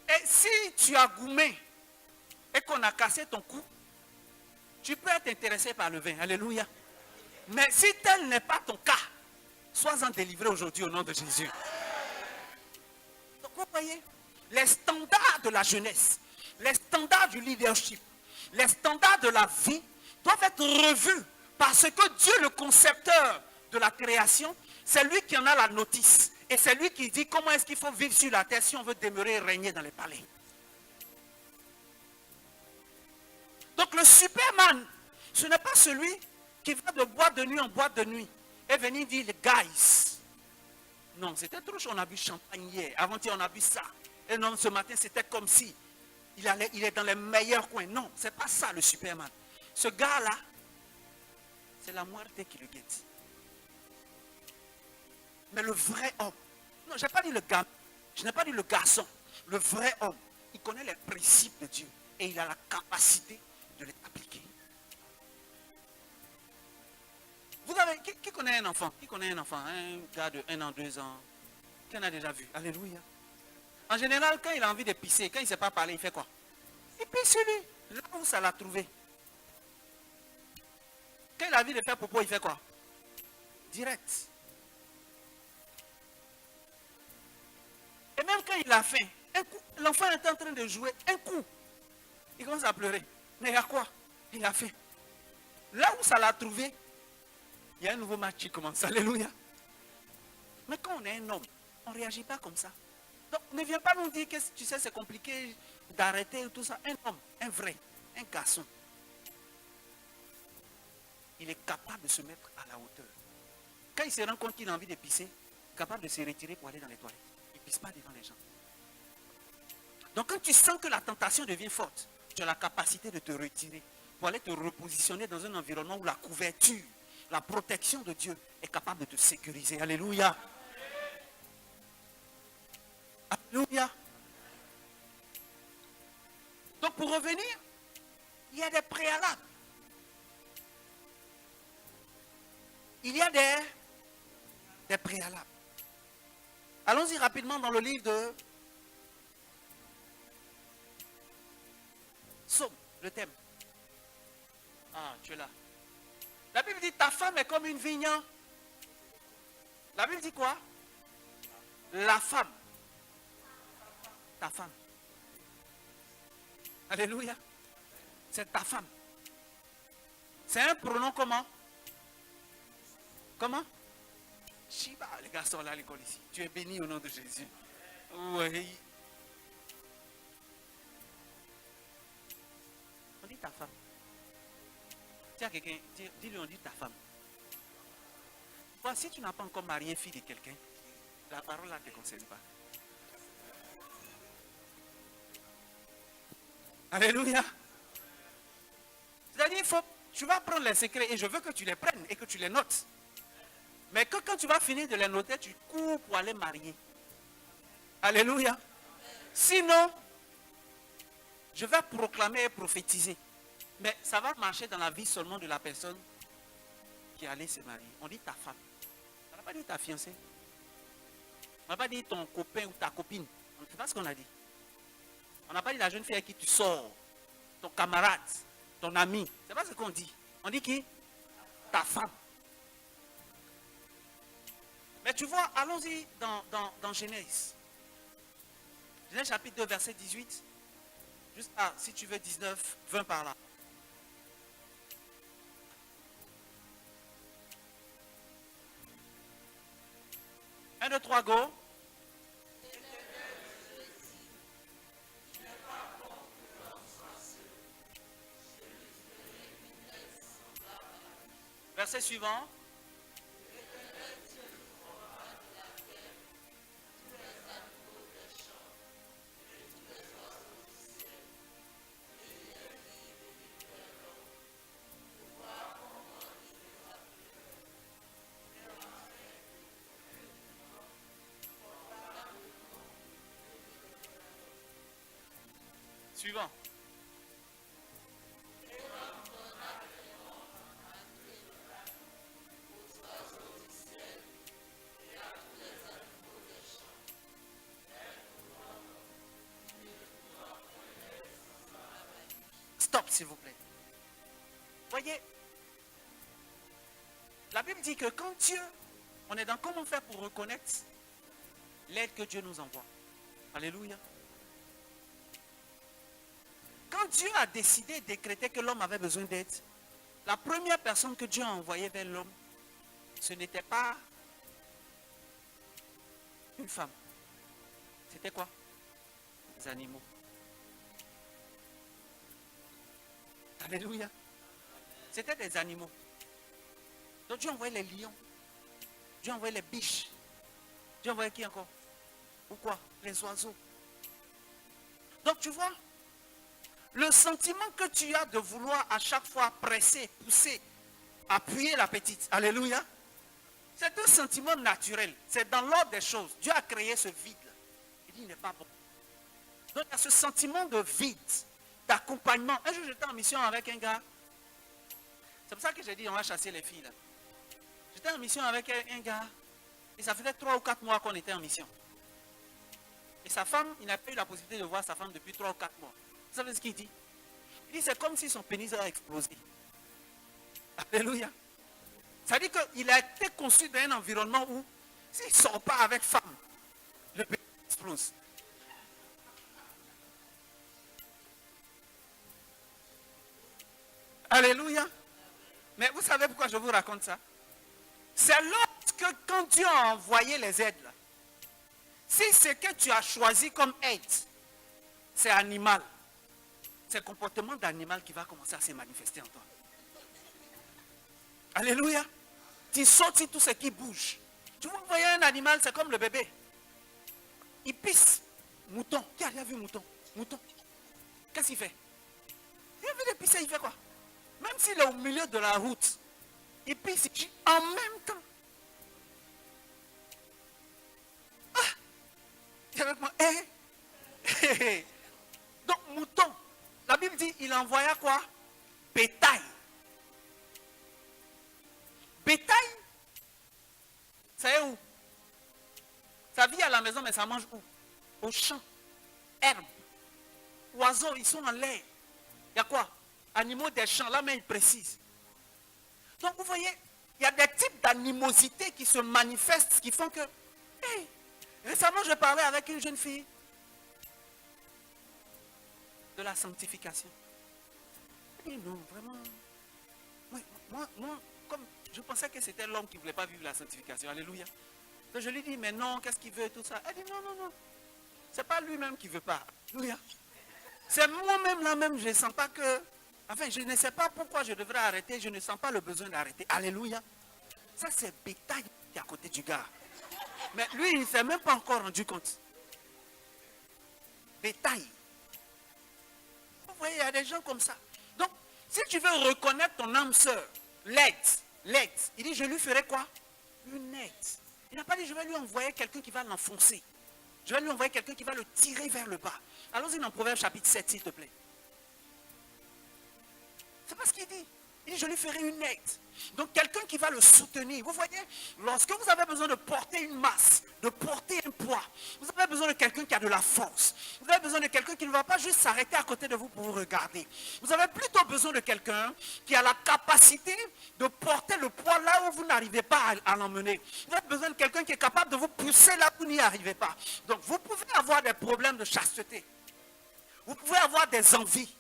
Et si tu as goumé et qu'on a cassé ton cou, tu peux être intéressé par le vin. Alléluia. Mais si tel n'est pas ton cas, sois-en délivré aujourd'hui au nom de Jésus. Donc vous voyez, les standards de la jeunesse, les standards du leadership, les standards de la vie doivent être revus parce que Dieu, le concepteur de la création, c'est lui qui en a la notice. Et c'est lui qui dit comment est-ce qu'il faut vivre sur la terre si on veut demeurer et régner dans les palais. Donc le Superman, ce n'est pas celui qui va de boîte de nuit en boîte de nuit et venir dire les guys. Non, c'était trop chaud, on a bu champagne hier. Avant-hier, on a bu ça. Et non, ce matin, c'était comme si il est dans les meilleurs coins. Non, ce n'est pas ça le Superman. Ce gars-là, c'est la muerte qui le guette. Mais le vrai homme, Non, je n'ai pas dit le gars. Je n'ai pas dit le garçon. Le vrai homme. Il connaît les principes de Dieu. Et il a la capacité de les appliquer. Vous avez, qui connaît un enfant? Qui connaît un enfant? Un gars de 1 an, 2 ans. Qui en a déjà vu? Alléluia. En général, quand il a envie de pisser, quand il ne sait pas parler, il fait quoi? Il pisse sur lui. Là où ça l'a trouvé. Quand il a envie de faire popo, il fait quoi? Direct. Et même quand il a faim, un coup, l'enfant est en train de jouer, un coup, il commence à pleurer. Mais il y a quoi? Il a faim. Là où ça l'a trouvé, il y a un nouveau match qui commence. Alléluia. Mais quand on est un homme, on ne réagit pas comme ça. Donc ne viens pas nous dire que tu sais c'est compliqué d'arrêter tout ça. Un homme, un vrai, un garçon, il est capable de se mettre à la hauteur. Quand il se rend compte qu'il a envie de pisser, il est capable de se retirer pour aller dans les toilettes. Il ne pisse pas devant les gens. Donc quand tu sens que la tentation devient forte, tu as la capacité de te retirer pour aller te repositionner dans un environnement où la couverture, la protection de Dieu est capable de te sécuriser. Alléluia. Alléluia. Donc pour revenir, il y a des préalables. Il y a des préalables. Allons-y rapidement dans le livre de Psaume, le thème. Ah, tu es là. La Bible dit ta femme est comme une vigne. La Bible dit quoi? La femme. Ta femme. Alléluia. C'est ta femme. C'est un pronom comment? Comment? Shiba, les gars sont là à l'école ici. Tu es béni au nom de Jésus. Oui. On dit ta femme. Tiens, quelqu'un, dis-lui, on dit ta femme. Toi, si tu n'as pas encore marié fille de quelqu'un, la parole là ne te concerne pas. Alléluia. C'est-à-dire, tu vas prendre les secrets et je veux que tu les prennes et que tu les notes. Mais que quand tu vas finir de les noter, tu cours pour aller marier. Alléluia. Sinon, je vais proclamer et prophétiser. Mais ça va marcher dans la vie seulement de la personne qui est allée se marier. On dit ta femme. On n'a pas dit ta fiancée. On n'a pas dit ton copain ou ta copine. C'est pas ce qu'on a dit. On n'a pas dit la jeune fille avec qui tu sors. Ton camarade. Ton ami. C'est pas ce qu'on dit. On dit qui? Ta femme. Mais tu vois, allons-y dans Genèse. Genèse chapitre 2, verset 18. Juste, si tu veux 19, 20 par là. Un, deux, trois, go. Verset suivant. Suivant. Stop, s'il vous plaît. Voyez, la Bible dit que quand Dieu, on est dans comment faire pour reconnaître l'aide que Dieu nous envoie. Alléluia. Quand Dieu a décidé, décrété que l'homme avait besoin d'aide, la première personne que Dieu a envoyée vers l'homme, ce n'était pas une femme. C'était quoi? Des animaux. Alléluia. C'était des animaux. Donc Dieu envoyait les lions. Dieu envoyait les biches. Dieu envoyait qui encore? Ou quoi? Les oiseaux. Donc tu vois, le sentiment que tu as de vouloir à chaque fois presser, pousser, appuyer la petite. Alléluia. C'est un sentiment naturel. C'est dans l'ordre des choses. Dieu a créé ce vide-là. Il dit, il n'est pas bon. Donc, il y a ce sentiment de vide, d'accompagnement. Un jour, j'étais en mission avec un gars. C'est pour ça que j'ai dit, on va chasser les filles. Là. J'étais en mission avec un gars. Et ça faisait 3 ou 4 mois qu'on était en mission. Et sa femme, il n'a pas eu la possibilité de voir sa femme depuis 3 ou 4 mois. Vous savez ce qu'il dit? Il dit, c'est comme si son pénis a explosé. Alléluia. Ça veut dire qu'il a été conçu dans un environnement où, s'il ne sort pas avec femme, le pénis explose. Alléluia. Mais vous savez pourquoi je vous raconte ça? C'est lorsque, quand Dieu a envoyé les aides, là, si ce que tu as choisi comme aide, c'est animal, c'est le comportement d'animal qui va commencer à se manifester en toi. Alléluia. Tu sautes tout ce qui bouge. Tu vois, vous voyez un animal, c'est comme le bébé. Il pisse. Mouton. Qui a déjà vu mouton? Mouton. Qu'est-ce qu'il fait? Il a vu de pisser, il fait quoi? Même s'il est au milieu de la route, il pisse en même temps. Ah! Il est avec moi. Donc, mouton. La Bible dit, il envoya quoi? Bétail. Bétail, ça est où? Ça vit à la maison, mais ça mange où? Au champ. Herbe. Oiseaux, ils sont en l'air. Il y a quoi? Animaux des champs, là mais il précise. Donc vous voyez, il y a des types d'animosité qui se manifestent, qui font que... Hey, récemment, je parlais avec une jeune fille de la sanctification. Et non, vraiment... Moi, comme je pensais que c'était l'homme qui ne voulait pas vivre la sanctification. Alléluia. Donc je lui dis, mais non, qu'est-ce qu'il veut, tout ça. Elle dit, non, non, non. C'est pas lui-même qui ne veut pas. Alléluia. C'est moi-même là-même, je ne sens pas que... Enfin, je ne sais pas pourquoi je devrais arrêter, je ne sens pas le besoin d'arrêter. Alléluia. Ça, c'est bétail qui est à côté du gars. Mais lui, il ne s'est même pas encore rendu compte. Bétail. Vous voyez, il y a des gens comme ça. Donc, si tu veux reconnaître ton âme sœur, l'aide, il dit, je lui ferai quoi? Une aide. Il n'a pas dit, je vais lui envoyer quelqu'un qui va l'enfoncer. Je vais lui envoyer quelqu'un qui va le tirer vers le bas. Allons-y dans Proverbe chapitre 7, s'il te plaît. C'est pas ce qu'il dit. Il dit, je lui ferai une aide. Donc, quelqu'un qui va le soutenir. Vous voyez, lorsque vous avez besoin de porter une masse, de porter un poids, vous avez besoin de quelqu'un qui a de la force. Vous avez besoin de quelqu'un qui ne va pas juste s'arrêter à côté de vous pour vous regarder. Vous avez plutôt besoin de quelqu'un qui a la capacité de porter le poids là où vous n'arrivez pas à l'emmener. Vous avez besoin de quelqu'un qui est capable de vous pousser là où vous n'y arrivez pas. Donc, vous pouvez avoir des problèmes de chasteté. Vous pouvez avoir des envies.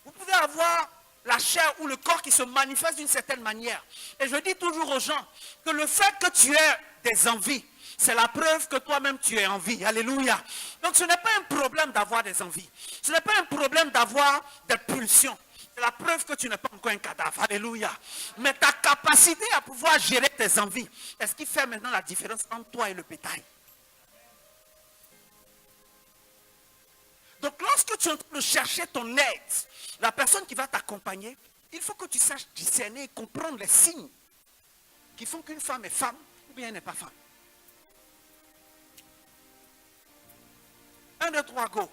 Vous pouvez avoir la chair ou le corps qui se manifeste d'une certaine manière. Et je dis toujours aux gens que le fait que tu aies des envies, c'est la preuve que toi-même tu es en vie. Alléluia. Donc ce n'est pas un problème d'avoir des envies. Ce n'est pas un problème d'avoir des pulsions. C'est la preuve que tu n'es pas encore un cadavre. Alléluia. Mais ta capacité à pouvoir gérer tes envies est ce qui fait maintenant la différence entre toi et le bétail. Donc lorsque tu es en train de chercher ton aide, la personne qui va t'accompagner, il faut que tu saches discerner et comprendre les signes qui font qu'une femme est femme ou bien elle n'est pas femme. 1, 2, 3, go.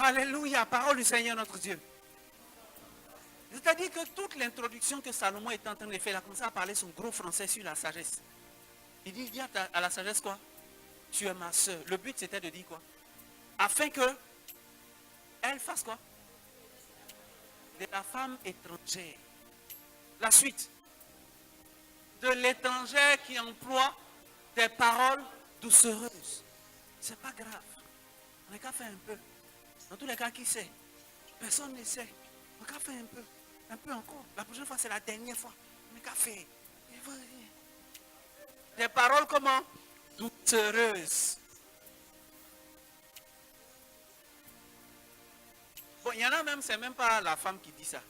Alléluia, parole du Seigneur notre Dieu. C'est-à-dire que toute l'introduction que Salomon est en train de faire, il a commencé à parler son gros français sur la sagesse. Il dit à la sagesse quoi? Tu es ma soeur. Le but c'était de dire quoi? Afin que elle fasse quoi? De la femme étrangère. La suite. De l'étranger qui emploie des paroles doucereuses. C'est pas grave. On n'a qu'à faire un peu. Dans tous les cas, qui sait? Personne n'essaie. On va faire un peu encore. La prochaine fois, c'est la dernière fois. On va faire. Des paroles comment? Doucereuses. Bon, il y en a même, c'est même pas la femme qui dit ça.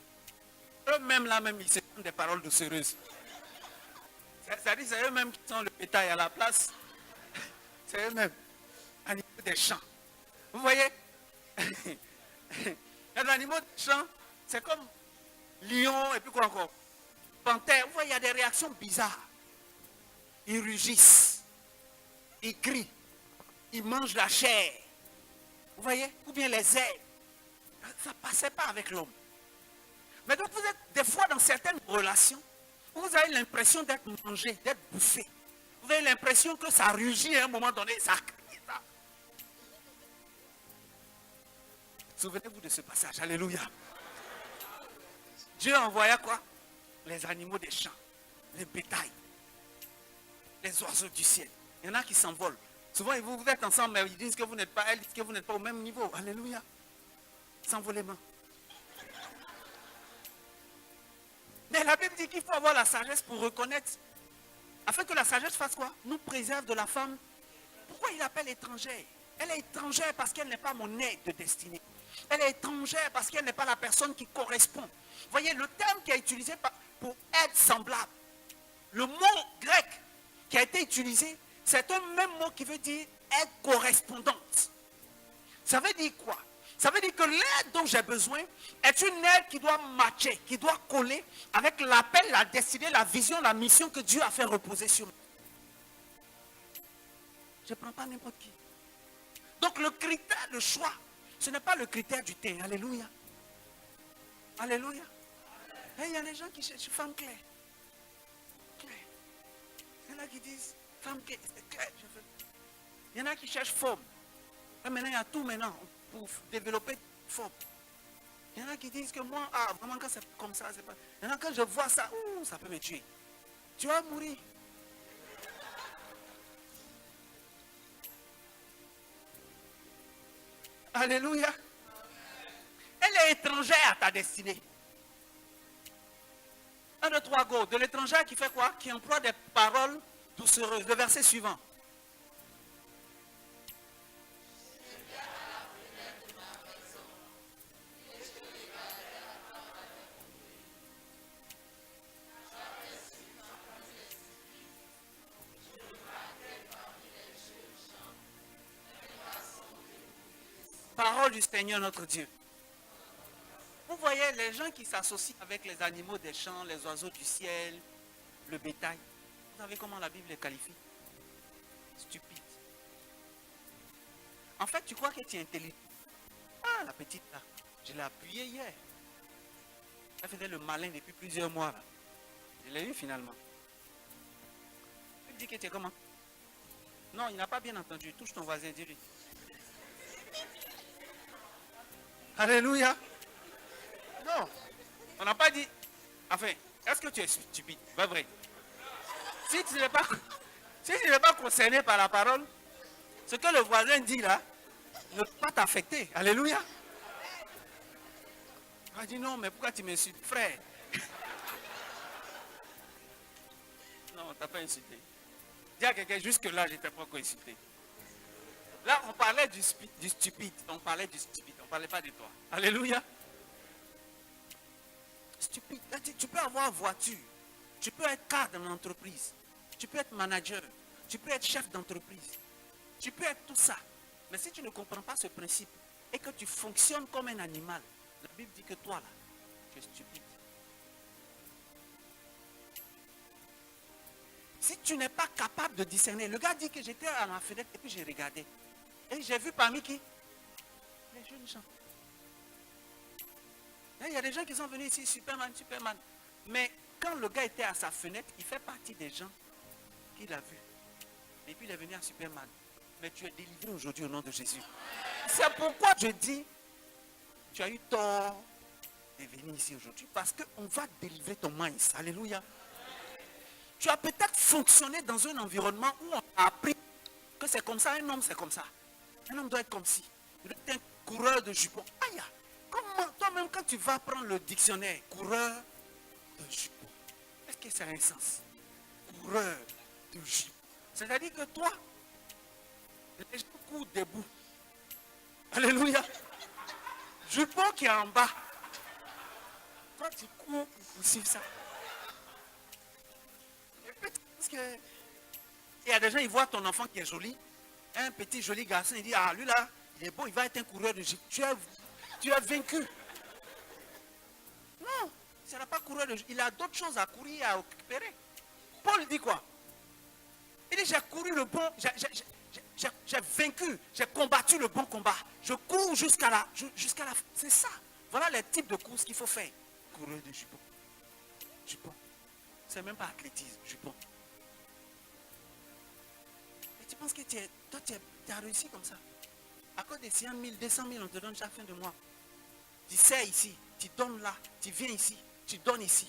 Eux-mêmes là même, ils se font des paroles doucereuses. C'est-à-dire, c'est eux-mêmes qui sont le bétail à la place. C'est eux-mêmes. Animaux des champs. Vous voyez? Les animaux des champs, c'est comme lion et puis quoi encore? Panthère. Vous voyez, il y a des réactions bizarres. Ils rugissent. Ils crient. Ils mangent la chair. Vous voyez? Ou bien les ailes. Ça ne passait pas avec l'homme. Mais donc vous êtes des fois dans certaines relations, vous avez l'impression d'être mangé, d'être bouffé. Vous avez l'impression que ça rugit à un moment donné, ça crie. Ça. Souvenez-vous de ce passage. Alléluia. Dieu envoya quoi? Les animaux des champs, les bétails, les oiseaux du ciel. Il y en a qui s'envolent. Souvent, vous êtes ensemble, mais ils disent que vous n'êtes pas, elles disent que vous n'êtes pas au même niveau. Alléluia. S'envolement. Mais la Bible dit qu'il faut avoir la sagesse pour reconnaître. Afin que la sagesse fasse quoi? Nous préserve de la femme. Pourquoi il l'appelle étrangère? Elle est étrangère parce qu'elle n'est pas mon aide de destinée. Elle est étrangère parce qu'elle n'est pas la personne qui correspond. Vous voyez, le terme qui est utilisé pour être semblable, le mot grec qui a été utilisé, c'est un même mot qui veut dire être correspondante. Ça veut dire quoi? Ça veut dire que l'aide dont j'ai besoin est une aide qui doit matcher, qui doit coller avec l'appel, la destinée, la vision, la mission que Dieu a fait reposer sur moi. Je ne prends pas n'importe qui. Donc le critère de choix, ce n'est pas le critère du teint. Alléluia. Alléluia. Et il y a des gens qui cherchent femme claire. Claire. Il y en a qui disent femme claire, c'est clair. Il y en a qui cherchent forme. Et maintenant, il y a tout maintenant pour développer forme. Il y en a qui disent que moi, vraiment quand c'est comme ça, c'est pas. Il y en a quand je vois ça, ça peut me tuer. Tu vas mourir. Alléluia. Elle est étrangère à ta destinée. 1, 2, 3, go. De l'étrangère qui fait quoi? Qui emploie des paroles doucereuses. Le verset suivant. Parole du Seigneur notre Dieu. Vous voyez les gens qui s'associent avec les animaux des champs, les oiseaux du ciel, le bétail. Vous savez comment la Bible les qualifie? Stupides. En fait, tu crois que tu es intelligent. Ah, la petite là, je l'ai appuyée hier. Elle faisait le malin depuis plusieurs mois là. Je l'ai eu finalement. Tu me dis que tu es comment? Non, il n'a pas bien entendu. Touche ton voisin, dis-lui. Alléluia. Non, on n'a pas dit. Enfin, est-ce que tu es stupide? Pas vrai. Si tu n'es pas concerné par la parole, ce que le voisin dit là ne peut pas t'affecter. Alléluia. On a dit non, mais pourquoi tu m'insultes, frère? Non, on ne t'a pas insulté. Dis à quelqu'un, jusque-là, je n'étais pas encore insulté. Là, on parlait du stupide. On parlait du stupide. On ne parlait pas de toi. Alléluia. Stupide. Tu peux avoir voiture. Tu peux être cadre dans l'entreprise. Tu peux être manager. Tu peux être chef d'entreprise. Tu peux être tout ça. Mais si tu ne comprends pas ce principe et que tu fonctionnes comme un animal, la Bible dit que toi, là, tu es stupide. Si tu n'es pas capable de discerner, le gars dit que j'étais à ma fenêtre et puis j'ai regardé. Et j'ai vu parmi qui? Les jeunes gens. Et il y a des gens qui sont venus ici, Superman. Mais quand le gars était à sa fenêtre, il fait partie des gens qu'il a vus. Et puis il est venu à Superman. Mais tu es délivré aujourd'hui au nom de Jésus. C'est pourquoi je dis, tu as eu tort de venir ici aujourd'hui. Parce qu'on va délivrer ton minds. Alléluia. Tu as peut-être fonctionné dans un environnement où on a appris que c'est comme ça, un homme c'est comme ça. Un homme doit être comme ci. Il doit être un coureur de jupons. Aïe, Comment toi-même, quand tu vas prendre le dictionnaire, coureur de jupon, est-ce que ça a un sens? Coureur de jupon. C'est-à-dire que toi, les gens courent debout. Alléluia. Jupon qui est en bas. Toi, tu cours pour poursuivre ça. Et puis, parce que il y a des gens, ils voient ton enfant qui est joli, un petit joli garçon, il dit, ah, lui là, il est beau, il va être un coureur de jupon. Tu as vaincu. Non, il ne sera pas coureur de jupon. Il a d'autres choses à courir, à récupérer. Paul dit quoi? Il dit, j'ai couru le bon, j'ai vaincu, j'ai combattu le bon combat. Je cours jusqu'à la fin. C'est ça. Voilà les types de courses qu'il faut faire. Coureur de jupon. Jupon. C'est même pas athlétisme, jupon. Et tu penses que tu as réussi comme ça? À cause des 100 000, 200 000, on te donne chaque fin de mois. Tu sais ici, tu donnes là, tu viens ici, tu donnes ici.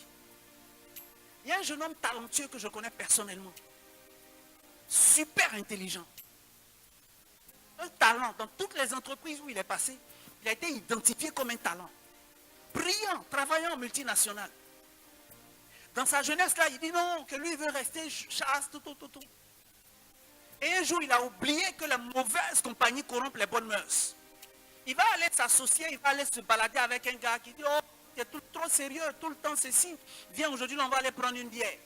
Il y a un jeune homme talentueux que je connais personnellement. Super intelligent. Un talent. Dans toutes les entreprises où il est passé, il a été identifié comme un talent. Brillant, travaillant en multinational. Dans sa jeunesse là, il dit non, que lui il veut rester chaste, tout. Et un jour, il a oublié que la mauvaise compagnie corrompt les bonnes mœurs. Il va aller s'associer, il va aller se balader avec un gars qui dit oh, tu es trop sérieux, tout le temps ceci. Viens aujourd'hui, on va aller prendre une bière.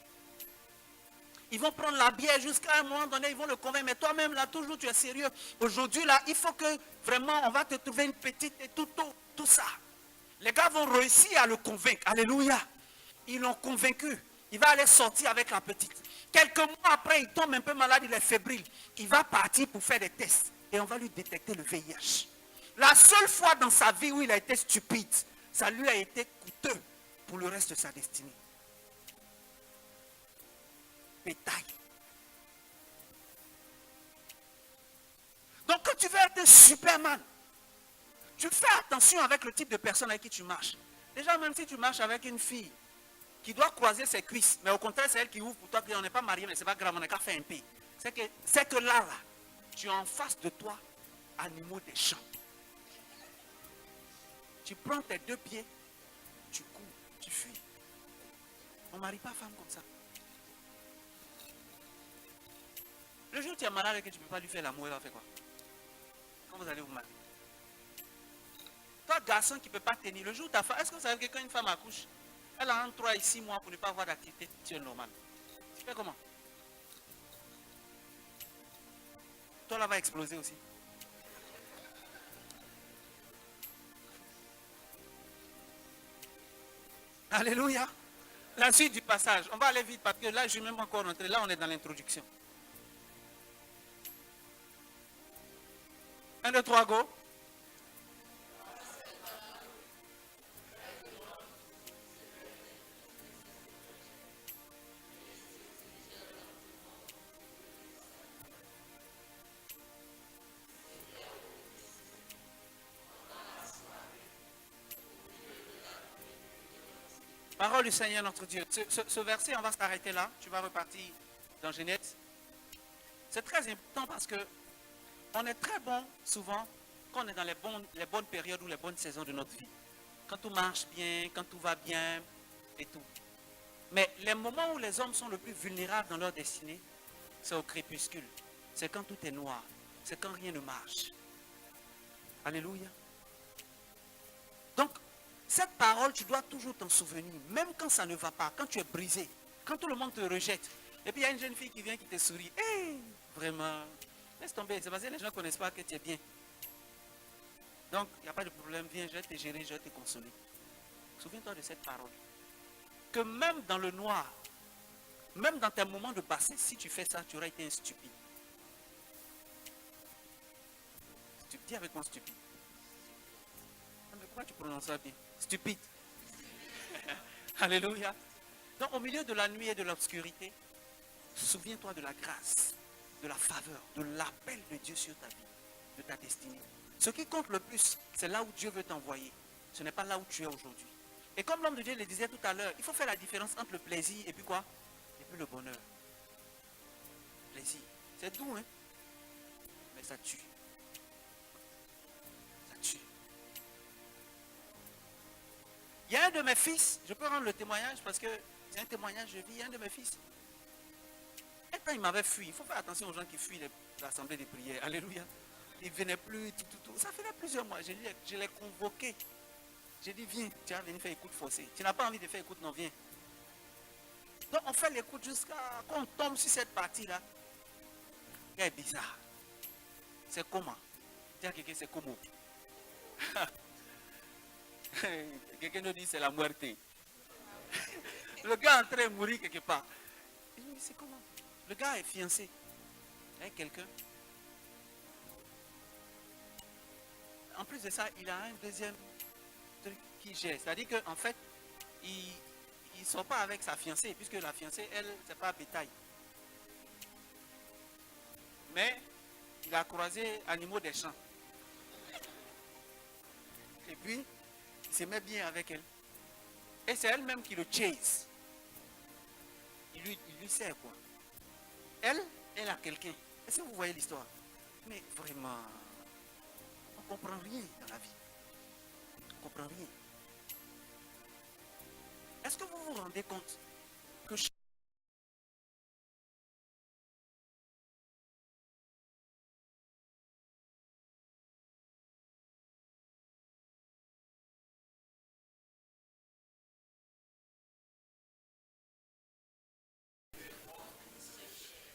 Ils vont prendre la bière jusqu'à un moment donné, ils vont le convaincre. Mais toi-même, là, toujours, tu es sérieux. Aujourd'hui, là, il faut que vraiment, on va te trouver une petite et tout ça. Les gars vont réussir à le convaincre. Alléluia. Ils l'ont convaincu. Il va aller sortir avec la petite. Quelques mois après, il tombe un peu malade, il est fébrile. Il va partir pour faire des tests. Et on va lui détecter le VIH. La seule fois dans sa vie où il a été stupide, ça lui a été coûteux pour le reste de sa destinée. Bétail. Donc quand tu veux être un superman, tu fais attention avec le type de personne avec qui tu marches. Déjà, même si tu marches avec une fille qui doit croiser ses cuisses, mais au contraire c'est elle qui ouvre pour toi, on n'est pas marié, mais c'est pas grave, on n'a qu'à faire un pays. C'est que là, tu as en face de toi animaux des champs. Tu prends tes deux pieds, tu cours, tu fuis. On ne marie pas femme comme ça. Le jour où tu es malade et que tu ne peux pas lui faire l'amour, il va faire quoi? Quand vous allez vous marier. Toi, garçon qui ne peut pas tenir, le jour où ta femme, est-ce que vous savez que quand une femme accouche, elle a entre 3 et 6 mois pour ne pas avoir d'activité sexuelle normale? Tu fais comment? Toi là va exploser aussi. Alléluia. La suite du passage. On va aller vite parce que là, je ne suis même pas encore rentré. Là, on est dans l'introduction. 1, 2, 3, go. Parole du Seigneur notre Dieu. Ce verset, on va s'arrêter là. Tu vas repartir dans Genèse. C'est très important parce que on est très bon souvent quand on est dans les bonnes périodes ou les bonnes saisons de notre vie. Quand tout marche bien, quand tout va bien et tout. Mais les moments où les hommes sont le plus vulnérables dans leur destinée, c'est au crépuscule. C'est quand tout est noir. C'est quand rien ne marche. Alléluia. Donc, cette parole, tu dois toujours t'en souvenir. Même quand ça ne va pas, quand tu es brisé, quand tout le monde te rejette. Et puis il y a une jeune fille qui vient qui te sourit. Hey, vraiment, laisse tomber. C'est parce que les gens ne connaissent pas que tu es bien. Donc, il n'y a pas de problème. Viens, je vais te gérer, je vais te consoler. Souviens-toi de cette parole. Que même dans le noir, même dans tes moments de bassesse, si tu fais ça, tu auras été un stupide. Tu dis avec moi stupide. Mais pourquoi tu prononces ça bien? Stupide. Alléluia. Donc au milieu de la nuit et de l'obscurité, souviens-toi de la grâce, de la faveur, de l'appel de Dieu sur ta vie, de ta destinée. Ce qui compte le plus, c'est là où Dieu veut t'envoyer. Ce n'est pas là où tu es aujourd'hui. Et comme l'homme de Dieu le disait tout à l'heure, il faut faire la différence entre le plaisir et puis quoi? Et puis le bonheur. Plaisir. C'est doux, hein? Mais ça tue. Ça tue. Il y a un de mes fils, je peux rendre le témoignage parce que c'est un témoignage de vie. Il y a un de mes fils. Et quand il m'avait fui, il faut faire attention aux gens qui fuient l'assemblée des prières. Alléluia. Il ne venait plus, tout. Ça faisait plusieurs mois. Je l'ai convoqué. J'ai dit, viens, tu vas venir faire écoute forcée. Tu n'as pas envie de faire écoute, non, viens. Donc on fait l'écoute jusqu'à quand on tombe sur cette partie-là. Elle est bizarre. C'est comment? Dis à quelqu'un, c'est comment? Quelqu'un nous dit, c'est la muerte. Le gars est en train de mourir quelque part. Il me dit, c'est comment? Le gars est fiancé avec quelqu'un. En plus de ça, il a un deuxième truc qui gère. C'est-à-dire qu'en fait, il ne sort pas avec sa fiancée, puisque la fiancée, elle, c'est pas bétail. Mais il a croisé animaux des champs. Et puis, il se met bien avec elle. Et c'est elle-même qui le chase. Il lui sert quoi. Elle a quelqu'un. Est-ce que vous voyez l'histoire? Mais vraiment, on ne comprend rien dans la vie. On ne comprend rien. Est-ce que vous vous rendez compte que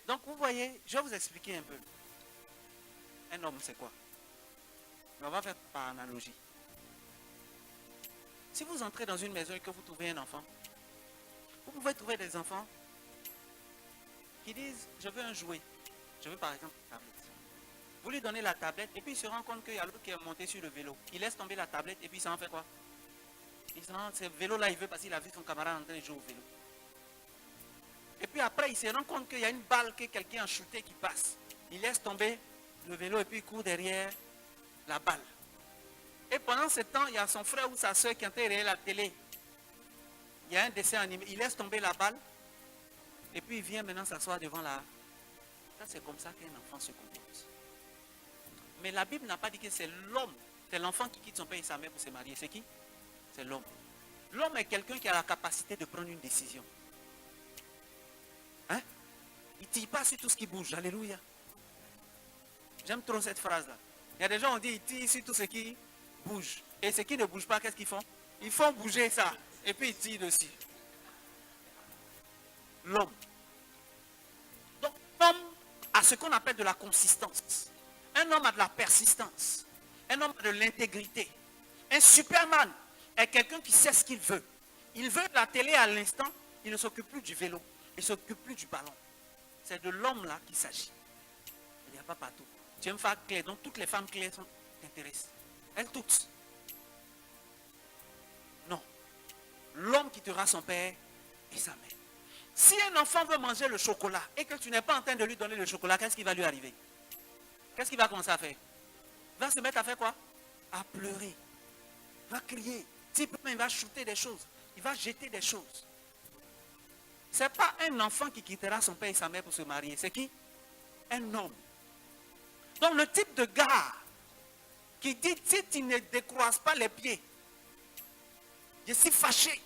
donc vous voyez, je vais vous expliquer un peu. Un homme, c'est quoi? Mais on va faire par analogie. Si vous entrez dans une maison et que vous trouvez un enfant, vous pouvez trouver des enfants qui disent, je veux un jouet. Je veux par exemple une tablette. Vous lui donnez la tablette et puis il se rend compte qu'il y a l'autre qui est monté sur le vélo. Il laisse tomber la tablette et puis ça en fait quoi? Il se rend, ce vélo-là, il veut parce qu'il a vu son camarade en train de jouer au vélo. Et puis après, il se rend compte qu'il y a une balle que quelqu'un a shootée qui passe. Il laisse tomber le vélo et puis il court derrière la balle. Et pendant ce temps, il y a son frère ou sa soeur qui est en train de regarder la télé. Il y a un dessin animé. Il laisse tomber la balle et puis il vient maintenant s'asseoir devant la... Ça, c'est comme ça qu'un enfant se comporte. Mais la Bible n'a pas dit que c'est l'homme, c'est l'enfant qui quitte son père et sa mère pour se marier. C'est qui? C'est l'homme. L'homme est quelqu'un qui a la capacité de prendre une décision. Hein? Il ne tire pas sur tout ce qui bouge. Alléluia. J'aime trop cette phrase-là. Il y a des gens qui disent, ils tirent sur tout ce qui bouge. Et ce qui ne bouge pas, qu'est-ce qu'ils font? Ils font bouger ça. Et puis ils tirent dessus. L'homme. Donc l'homme a ce qu'on appelle de la consistance. Un homme a de la persistance. Un homme a de l'intégrité. Un Superman est quelqu'un qui sait ce qu'il veut. Il veut la télé à l'instant, il ne s'occupe plus du vélo. Il ne s'occupe plus du ballon. C'est de l'homme là qu'il s'agit. Il n'y a pas partout. Tu es une femme claire, donc toutes les femmes claires t'intéressent. Elles toutes. Non. L'homme quittera son père et sa mère. Si un enfant veut manger le chocolat et que tu n'es pas en train de lui donner le chocolat, qu'est-ce qui va lui arriver? Qu'est-ce qu'il va commencer à faire? Il va se mettre à faire quoi? À pleurer. Il va crier. Il va shooter des choses. Il va jeter des choses. Ce n'est pas un enfant qui quittera son père et sa mère pour se marier. C'est qui? Un homme. Donc le type de gars qui dit, si tu ne décroises pas les pieds, je suis fâché.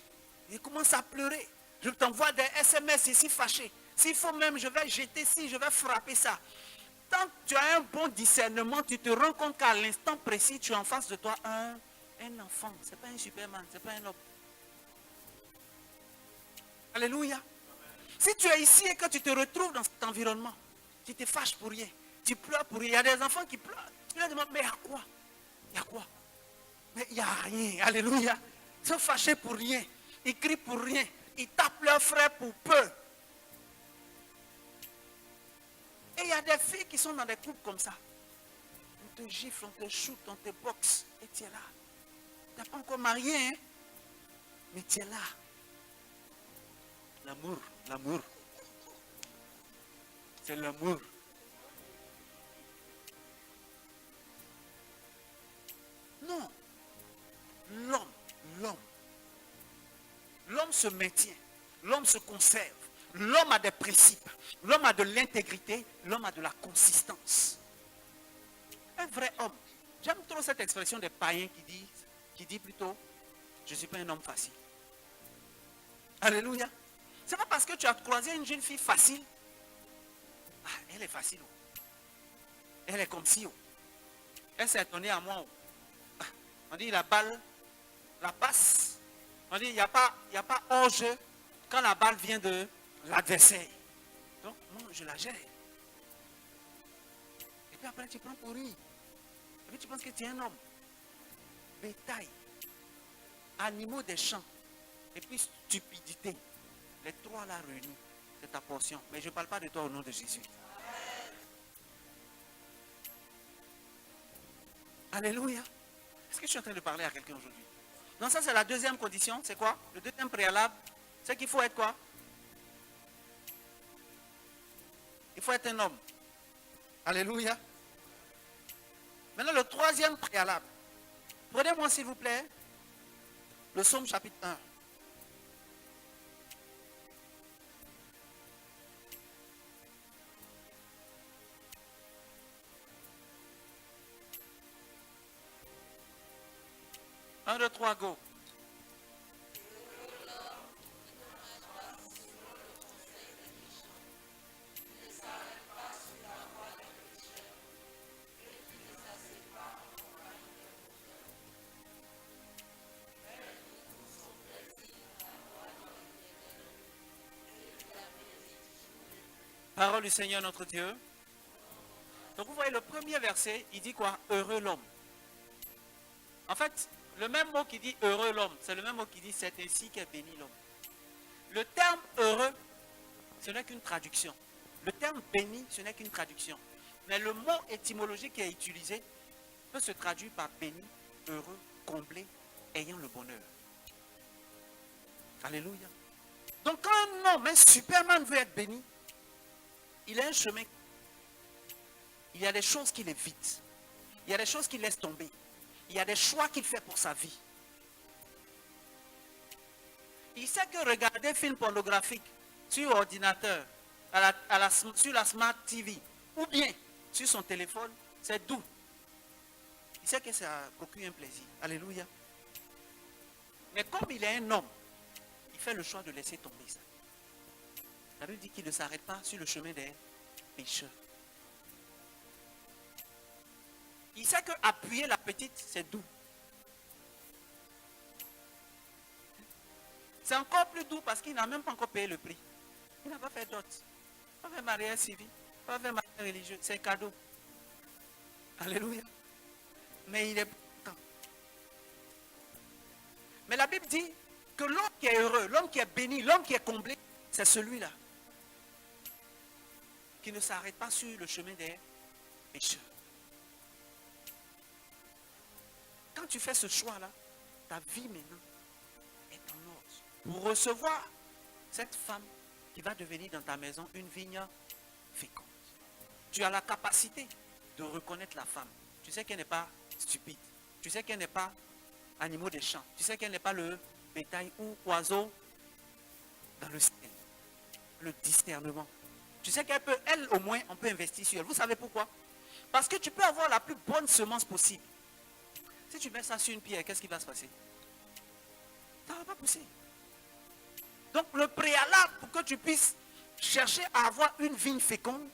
Il commence à pleurer. Je t'envoie des SMS ici fâché. S'il faut même, je vais jeter ci, je vais frapper ça. Tant que tu as un bon discernement, tu te rends compte qu'à l'instant précis, tu as en face de toi un enfant. Ce n'est pas un Superman, ce n'est pas un homme. Alléluia. Si tu es ici et que tu te retrouves dans cet environnement, tu te fâches pour rien, tu pleures pour rien. Il y a des enfants qui pleurent. Tu leur demandes, mais il y a quoi? Il y a quoi? Mais il n'y a rien. Alléluia. Ils sont fâchés pour rien. Ils crient pour rien. Ils tapent leur frère pour peu. Et il y a des filles qui sont dans des couples comme ça. On te gifle, on te shoot, on te boxe. Et tu es là. Tu n'es pas encore marié, hein? Mais tu es là. L'amour, l'amour. C'est l'amour. Non. L'homme. L'homme se maintient. L'homme se conserve. L'homme a des principes. L'homme a de l'intégrité. L'homme a de la consistance. Un vrai homme. J'aime trop cette expression des païens qui dit plutôt, je ne suis pas un homme facile. Alléluia. C'est pas parce que tu as croisé une jeune fille facile. Ah, elle est facile. Oh. Elle est comme si. Oh. Elle s'est étonnée à moi. Oh. Ah, on dit la balle, la passe. On dit il n'y a pas hors-jeu quand la balle vient de l'adversaire. Donc moi je la gère. Et puis après tu prends pour rire. Et puis tu penses que tu es un homme. Bétail, animaux des champs, et puis stupidité. Les trois là réunis, c'est ta portion. Mais je ne parle pas de toi au nom de Jésus. Alléluia. Est-ce que je suis en train de parler à quelqu'un aujourd'hui? Donc ça c'est la deuxième condition. C'est quoi? Le deuxième préalable, c'est qu'il faut être quoi? Il faut être un homme. Alléluia. Maintenant le troisième préalable. Prenez-moi s'il vous plaît le Psaume chapitre 1. Un, deux, trois, go. Parole du Seigneur notre Dieu. Donc vous voyez le premier verset, il dit quoi? Heureux l'homme. En fait, le même mot qui dit heureux l'homme, c'est le même mot qui dit c'est ainsi qu'est béni l'homme. Le terme heureux, ce n'est qu'une traduction. Le terme béni, ce n'est qu'une traduction. Mais le mot étymologique qui est utilisé peut se traduire par béni, heureux, comblé, ayant le bonheur. Alléluia. Donc quand un homme, un Superman veut être béni, il a un chemin. Il y a des choses qu'il évite. Il y a des choses qu'il laisse tomber. Il y a des choix qu'il fait pour sa vie. Il sait que regarder des films pornographiques sur ordinateur, sur la Smart TV, ou bien sur son téléphone, c'est doux. Il sait que ça procure un plaisir. Alléluia. Mais comme il est un homme, il fait le choix de laisser tomber ça. La Bible dit qu'il ne s'arrête pas sur le chemin des pécheurs. Il sait qu'appuyer la petite, c'est doux. C'est encore plus doux parce qu'il n'a même pas encore payé le prix. Il n'a pas fait dot. Pas fait mariage civil. Pas fait mariage religieux. C'est cadeau. Alléluia. Mais il est content. Mais la Bible dit que l'homme qui est heureux, l'homme qui est béni, l'homme qui est comblé, c'est celui-là qui ne s'arrête pas sur le chemin des pécheurs. Quand tu fais ce choix-là, ta vie maintenant est en ordre. Pour recevoir cette femme qui va devenir dans ta maison une vigne féconde. Tu as la capacité de reconnaître la femme. Tu sais qu'elle n'est pas stupide. Tu sais qu'elle n'est pas animaux des champs. Tu sais qu'elle n'est pas le bétail ou oiseau dans le ciel. Le discernement. Tu sais qu'elle peut, elle au moins, on peut investir sur elle. Vous savez pourquoi? Parce que tu peux avoir la plus bonne semence possible. Si tu mets ça sur une pierre, qu'est-ce qui va se passer? Ça ne va pas pousser. Donc le préalable pour que tu puisses chercher à avoir une vigne féconde,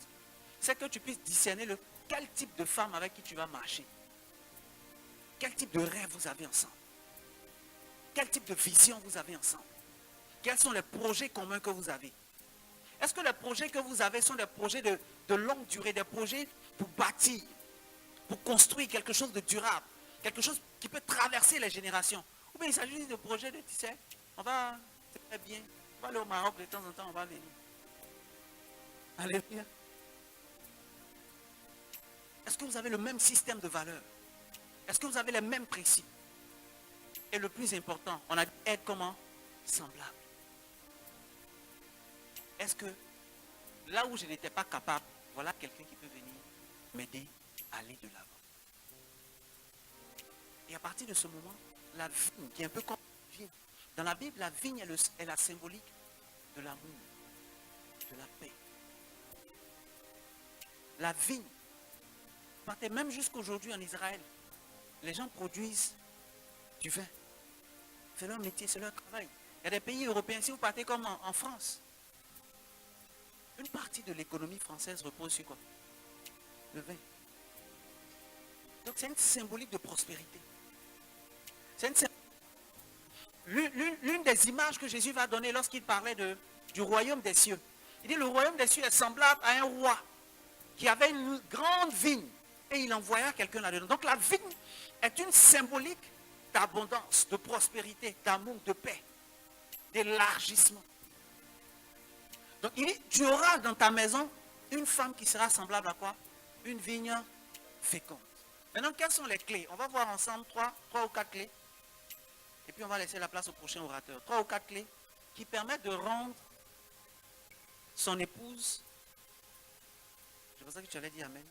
c'est que tu puisses discerner quel type de femme avec qui tu vas marcher. Quel type de rêve vous avez ensemble. Quel type de vision vous avez ensemble. Quels sont les projets communs que vous avez. Est-ce que les projets que vous avez sont des projets de longue durée, des projets pour bâtir, pour construire quelque chose de durable, quelque chose qui peut traverser les générations? Ou bien il s'agit de projets de, tu sais, c'est très bien, on va aller au Maroc de temps en temps, on va venir. Alléluia. Est-ce que vous avez le même système de valeurs? Est-ce que vous avez les mêmes principes? Et le plus important, on a dit être comment? Semblable. Est-ce que là où je n'étais pas capable, voilà quelqu'un qui peut venir m'aider à aller de l'avant. Et à partir de ce moment, la vigne, qui est un peu comme la vigne, dans la Bible, la vigne est la symbolique de l'amour, de la paix. La vigne, partez même jusqu'aujourd'hui en Israël, les gens produisent du vin C'est leur métier, c'est leur travail. Il y a des pays européens, si vous partez comme en France, une partie de l'économie française repose sur quoi? Le vin. Donc c'est une symbolique de prospérité. L'une des images que Jésus va donner lorsqu'il parlait du royaume des cieux. Il dit le royaume des cieux est semblable à un roi qui avait une grande vigne et il envoya quelqu'un là-dedans. Donc la vigne est une symbolique d'abondance, de prospérité, d'amour, de paix, d'élargissement. Donc il dit, tu auras dans ta maison une femme qui sera semblable à quoi? Une vigne féconde. Maintenant, quelles sont les clés? On va voir ensemble trois ou quatre clés. Et puis on va laisser la place au prochain orateur. 3 ou 4 clés qui permettent de rendre son épouse. C'est pour ça que tu allais dire amen.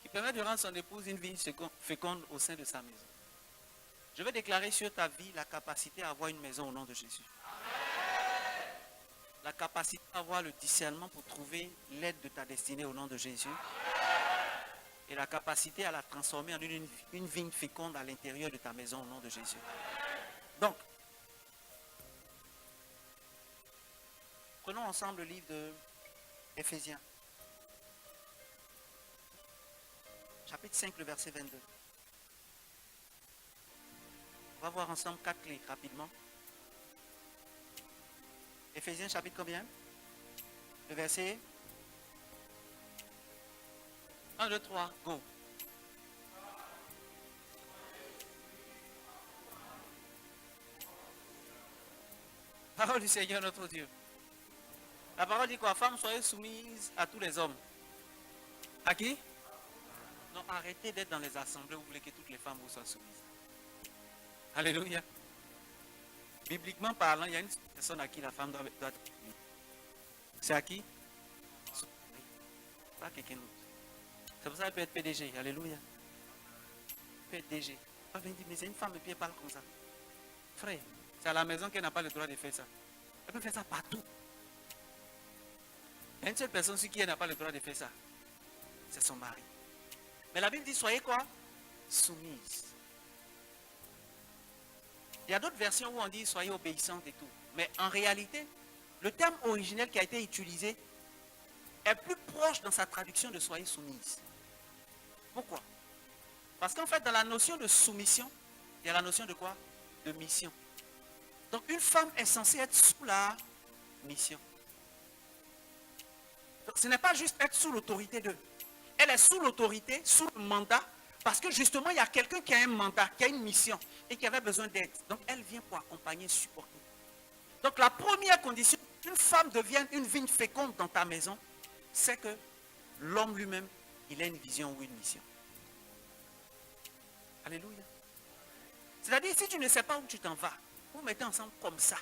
Qui permettent de rendre son épouse une vigne féconde au sein de sa maison. Je vais déclarer sur ta vie la capacité à avoir une maison au nom de Jésus. La capacité à avoir le discernement pour trouver l'aide de ta destinée au nom de Jésus. Et la capacité à la transformer en une vigne féconde à l'intérieur de ta maison au nom de Jésus. Donc, prenons ensemble le livre de Éphésiens. Chapitre 5, le verset 22. On va voir ensemble 4 clés rapidement. Éphésiens chapitre combien? Le verset 1, 2, 3, go. Parole du Seigneur notre Dieu. La parole dit quoi? Femmes, soyez soumises à tous les hommes. À qui? Non, arrêtez d'être dans les assemblées où vous voulez que toutes les femmes vous soient soumises. Alléluia. Bibliquement parlant, il y a une personne à qui la femme doit être soumise. C'est à qui? Pas quelqu'un d'autre. C'est pour ça qu'elle peut être PDG. Alléluia. Elle peut être DG. Elle vient dire, mais c'est une femme et puis elle parle comme ça. Frère, c'est à la maison qu'elle n'a pas le droit de faire ça. Elle peut faire ça partout. Il y a une seule personne sur qui elle n'a pas le droit de faire ça. C'est son mari. Mais la Bible dit, soyez quoi? Soumise. Il y a d'autres versions où on dit, soyez obéissantes et tout. Mais en réalité, le terme originel qui a été utilisé est plus proche dans sa traduction de soyez soumise. Pourquoi? Parce qu'en fait, dans la notion de soumission, il y a la notion de quoi? De mission. Donc, une femme est censée être sous la mission. Donc, ce n'est pas juste être sous l'autorité d'eux. Elle est sous l'autorité, sous le mandat, parce que justement, il y a quelqu'un qui a un mandat, qui a une mission et qui avait besoin d'aide. Donc, elle vient pour accompagner, supporter. Donc, la première condition, qu'une femme devienne une vigne féconde dans ta maison, c'est que l'homme lui-même, il a une vision ou une mission. Alléluia. C'est-à-dire, si tu ne sais pas où tu t'en vas, vous mettez ensemble comme ça.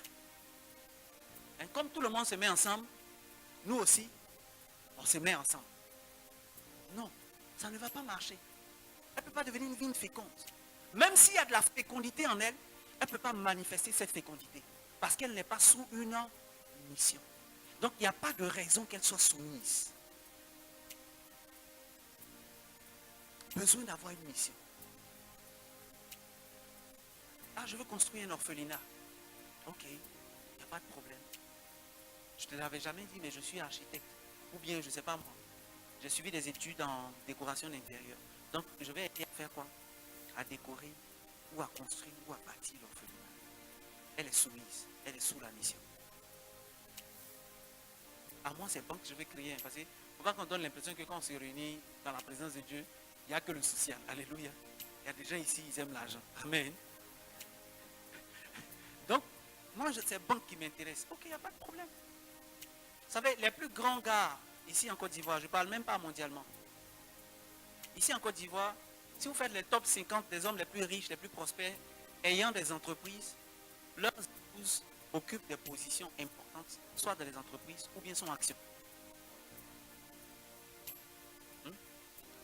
Et comme tout le monde se met ensemble, nous aussi, on se met ensemble. Non, ça ne va pas marcher. Elle ne peut pas devenir une vigne féconde. Même s'il y a de la fécondité en elle, elle ne peut pas manifester cette fécondité. Parce qu'elle n'est pas sous une mission. Donc, il n'y a pas de raison qu'elle soit soumise. Besoin d'avoir une mission. Ah, je veux construire un orphelinat. Ok, il n'y a pas de problème. Je ne te l'avais jamais dit, mais je suis architecte. Ou bien, je ne sais pas moi. J'ai suivi des études en décoration d'intérieur. Donc, je vais aider à faire quoi? À décorer, ou à construire, ou à bâtir l'orphelinat. Elle est soumise. Elle est sous la mission. À moi, c'est bon que je vais créer. Parce qu'il ne faut pas qu'on donne l'impression que quand on se réunit dans la présence de Dieu, il n'y a que le social. Alléluia. Il y a des gens ici, ils aiment l'argent. Amen. Donc, moi, c'est banque qui m'intéresse. Ok, il n'y a pas de problème. Vous savez, les plus grands gars ici en Côte d'Ivoire, je ne parle même pas mondialement. Ici en Côte d'Ivoire, si vous faites les top 50 des hommes les plus riches, les plus prospères, ayant des entreprises, leurs épouses occupent des positions importantes, soit dans les entreprises ou bien sont actions. Je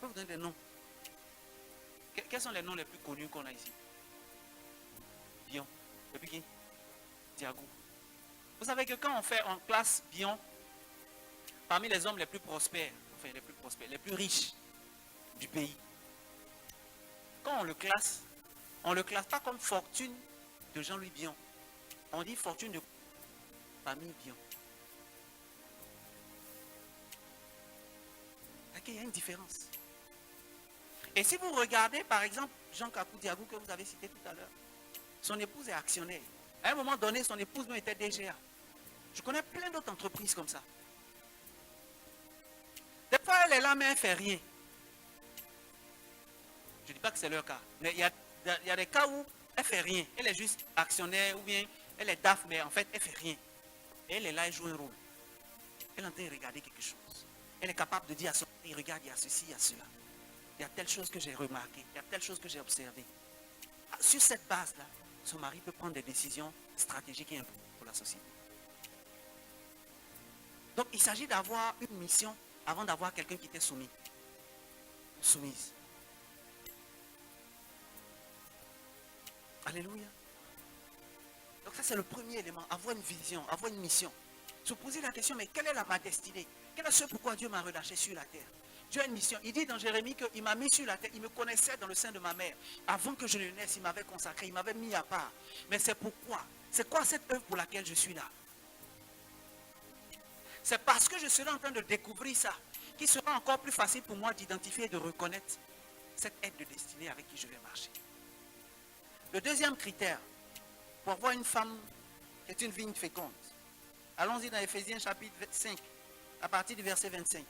peux vous donner des noms. Quels sont les noms les plus connus qu'on a ici? Bion. Depuis qui? Diago. Vous savez que quand on fait en classe Bion, parmi les hommes les plus prospères, enfin les plus prospères, les plus riches du pays, quand on le classe, on ne le classe pas comme fortune de Jean-Louis Bion. On dit fortune de famille Bion. Il y a une différence. Et si vous regardez, par exemple, Jean Kakou Diagou que vous avez cité tout à l'heure, son épouse est actionnaire. À un moment donné, son épouse même était DGA. Je connais plein d'autres entreprises comme ça. Des fois, elle est là, mais elle ne fait rien. Je ne dis pas que c'est leur cas. Mais il y a des cas où elle ne fait rien. Elle est juste actionnaire ou bien elle est DAF, mais en fait, elle ne fait rien. Et elle est là, elle joue un rôle. Elle est en train de regarder quelque chose. Elle est capable de dire à son mari, regarde, il y a ceci, il y a cela. Il y a telle chose que j'ai remarqué, il y a telle chose que j'ai observé. Sur cette base-là, son mari peut prendre des décisions stratégiques et importantes pour la société. Donc, il s'agit d'avoir une mission avant d'avoir quelqu'un qui était soumis. Soumise. Alléluia. Donc ça, c'est le premier élément. Avoir une vision, avoir une mission. Se poser la question, mais quelle est ma destinée? Quel est ce pourquoi Dieu m'a relâché sur la terre? Dieu a une mission. Il dit dans Jérémie qu'il m'a mis sur la terre. Il me connaissait dans le sein de ma mère. Avant que je ne naisse, il m'avait consacré. Il m'avait mis à part. Mais c'est pourquoi? C'est quoi cette œuvre pour laquelle je suis là? C'est parce que je serai en train de découvrir ça qu'il sera encore plus facile pour moi d'identifier et de reconnaître cette aide de destinée avec qui je vais marcher. Le deuxième critère, pour avoir une femme qui est une vigne féconde. Allons-y dans Éphésiens chapitre 5, à partir du verset 25.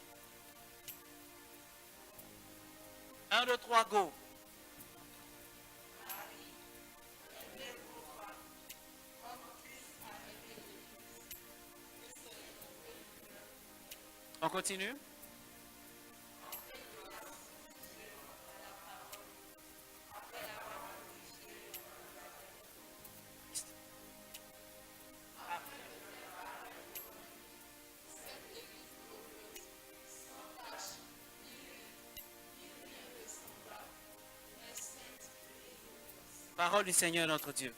1, 2, 3, go. On continue. Parole du Seigneur notre Dieu.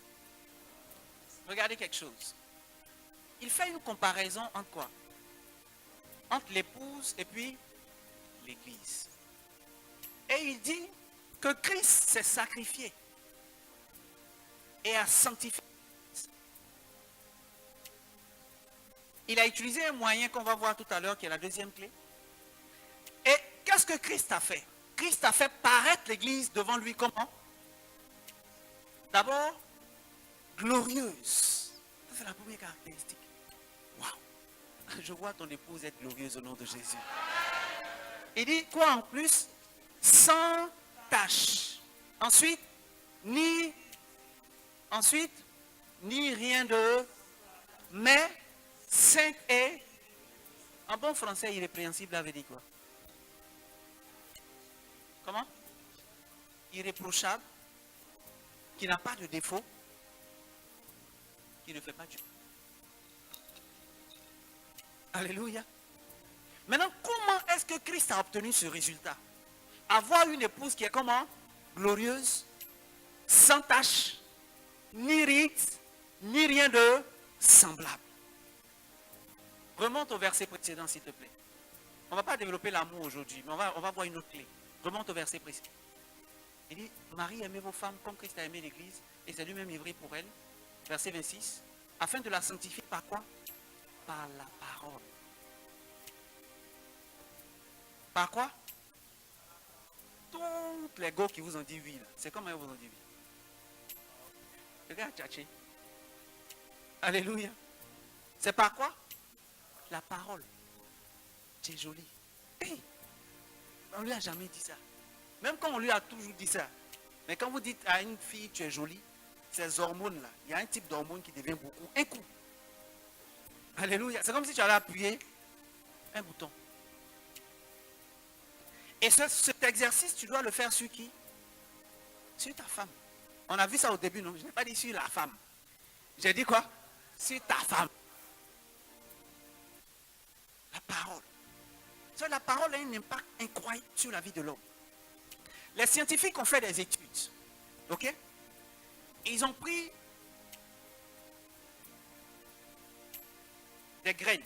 Regardez quelque chose. Il fait une comparaison entre quoi? Entre l'épouse et puis l'église. Et il dit que Christ s'est sacrifié et a sanctifié. Il a utilisé un moyen qu'on va voir tout à l'heure qui est la deuxième clé. Et qu'est-ce que Christ a fait? Christ a fait paraître l'église devant lui comment? D'abord, glorieuse. Ça, c'est la première caractéristique. Waouh! Je vois ton épouse être glorieuse au nom de Jésus. Il dit quoi en plus? Sans tache. Ensuite, ni rien de, mais sainte et, en bon français, irrépréhensible, avait dit quoi? Comment? Irréprochable, qui n'a pas de défaut, qui ne fait pas du mal. Alléluia. Maintenant, comment est-ce que Christ a obtenu ce résultat? Avoir une épouse qui est comment? Glorieuse, sans tache, ni ride, ni rien de semblable. Remonte au verset précédent, s'il te plaît. On ne va pas développer l'amour aujourd'hui, mais on va voir une autre clé. Remonte au verset précédent. Il dit, Marie, aimez vos femmes comme Christ a aimé l'Église, et s'est lui-même livré pour elle. Verset 26. Afin de la sanctifier par quoi? Par la parole. Par quoi? Toutes les gars qui vous ont dit oui, c'est comment ils vous ont dit oui. Regarde, tchatché. Alléluia. C'est par quoi? La parole. Tu es jolie. Hey, on ne lui a jamais dit ça. Même quand on lui a toujours dit ça. Mais quand vous dites à une fille tu es jolie, ces hormones-là, il y a un type d'hormone qui devient beaucoup. Un coup. Alléluia. C'est comme si tu allais appuyer un bouton. Et cet exercice, tu dois le faire sur qui? Sur ta femme. On a vu ça au début, non? Je n'ai pas dit sur la femme. J'ai dit quoi? Sur ta femme. La parole. La parole a un impact incroyable sur la vie de l'homme. Les scientifiques ont fait des études. Ok? Et ils ont pris des graines.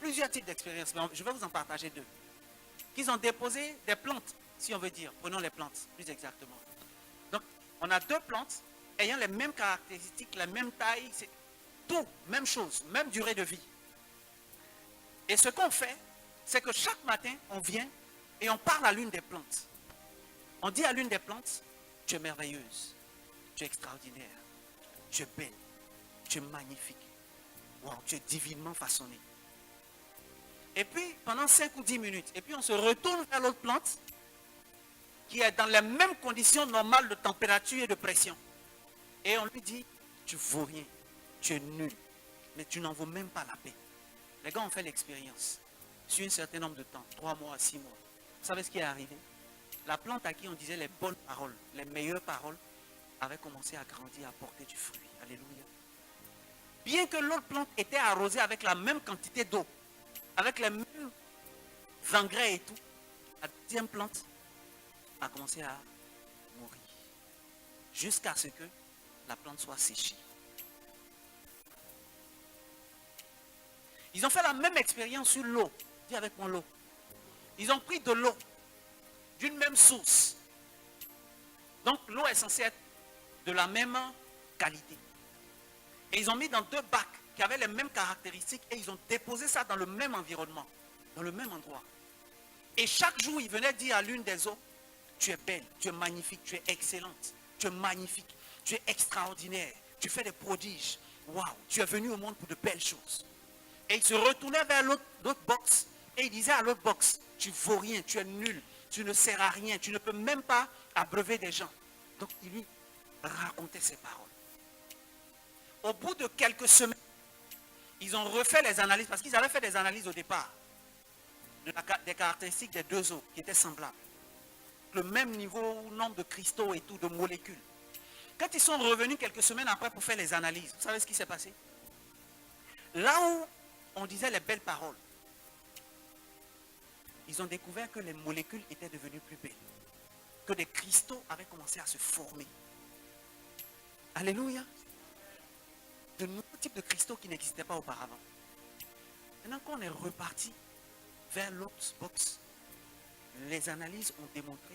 Plusieurs types d'expériences. Je vais vous en partager deux. Ils ont déposé des plantes, si on veut dire. Prenons les plantes, plus exactement. Donc, On a deux plantes ayant les mêmes caractéristiques, la même taille, c'est tout, même chose, même durée de vie. Et ce qu'on fait, c'est que chaque matin, on vient et on parle à l'une des plantes. On dit à l'une des plantes, tu es merveilleuse, tu es extraordinaire, tu es belle, tu es magnifique, wow, tu es divinement façonnée. Et puis, pendant 5 ou 10 minutes, et puis on se retourne vers l'autre plante qui est dans les mêmes conditions normales de température et de pression. Et on lui dit, tu ne vaux rien, tu es nul, mais tu n'en vaux même pas la paix. Les gars ont fait l'expérience sur un certain nombre de temps, 3 mois, 6 mois. Vous savez ce qui est arrivé? La plante à qui on disait les bonnes paroles, les meilleures paroles, avait commencé à grandir, à porter du fruit. Alléluia. Bien que l'autre plante était arrosée avec la même quantité d'eau, avec les mêmes engrais et tout, la deuxième plante a commencé à mourir. Jusqu'à ce que la plante soit séchée. Ils ont fait la même expérience sur l'eau. Dis avec moi l'eau. Ils ont pris de l'eau d'une même source. Donc l'eau est censée être de la même qualité. Et ils ont mis dans 2 bacs qui avaient les mêmes caractéristiques et ils ont déposé ça dans le même environnement, dans le même endroit. Et chaque jour, ils venaient dire à l'une des eaux, tu es belle, tu es magnifique, tu es excellente, tu es magnifique, tu es extraordinaire, tu fais des prodiges. Waouh, tu es venu au monde pour de belles choses. Et ils se retournaient vers l'autre box et ils disaient à l'autre box, tu vaux rien, tu es nul, tu ne sers à rien, tu ne peux même pas abreuver des gens. Donc ils lui racontaient ces paroles. Au bout de quelques semaines, ils ont refait les analyses, parce qu'ils avaient fait des analyses au départ, des caractéristiques des 2 eaux qui étaient semblables. Le même niveau, nombre de cristaux et tout, de molécules. Quand ils sont revenus quelques semaines après pour faire les analyses, vous savez ce qui s'est passé? Là où on disait les belles paroles, ils ont découvert que les molécules étaient devenues plus belles, que des cristaux avaient commencé à se former. Alléluia. De nouveaux types de cristaux qui n'existaient pas auparavant. Maintenant, quand on est reparti vers l'autre box, les analyses ont démontré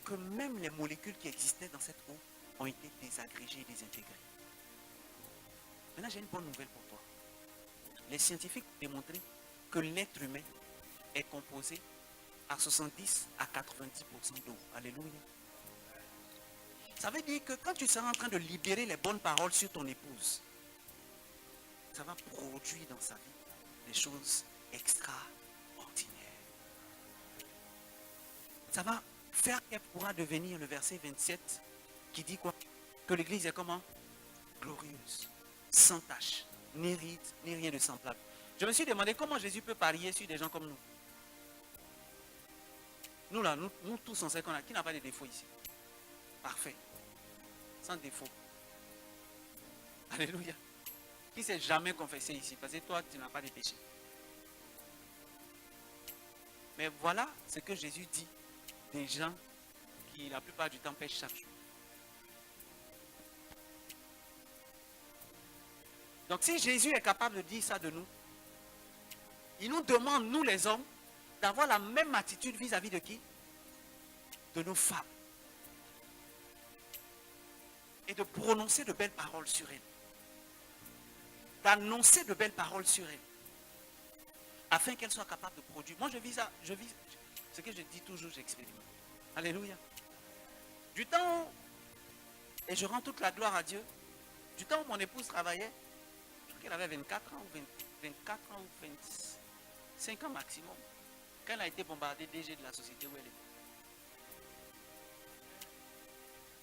que même les molécules qui existaient dans cette eau ont été désagrégées et désintégrées. Maintenant, j'ai une bonne nouvelle pour toi. Les scientifiques ont démontré que l'être humain est composé à 70 à 90% d'eau. Alléluia. Ça veut dire que quand tu seras en train de libérer les bonnes paroles sur ton épouse, ça va produire dans sa vie des choses extraordinaires. Ça va faire qu'elle pourra devenir, le verset 27, qui dit quoi? Que l'église est comment? Glorieuse, sans tache, ni ride, ni rien de semblable. Je me suis demandé comment Jésus peut parier sur des gens comme nous. Nous là, nous tous on sait qu'on a, qui n'a pas de défauts ici? Parfait, sans défaut. Alléluia. Qui s'est jamais confessé ici? Parce que toi, tu n'as pas de péché. Mais voilà ce que Jésus dit des gens qui, la plupart du temps, pêchent chaque jour. Donc, si Jésus est capable de dire ça de nous, il nous demande, nous les hommes, d'avoir la même attitude vis-à-vis de qui? De nos femmes. Et de prononcer de belles paroles sur elles. D'annoncer de belles paroles sur elles. Afin qu'elles soient capables de produire. Moi, je vis ce que je dis toujours, j'expérimente. Alléluia. Du temps où, et je rends toute la gloire à Dieu, du temps où mon épouse travaillait, je crois qu'elle avait 24 ans ou 24 ans ou 25 ans maximum, quand elle a été bombardée DG de la société où elle était.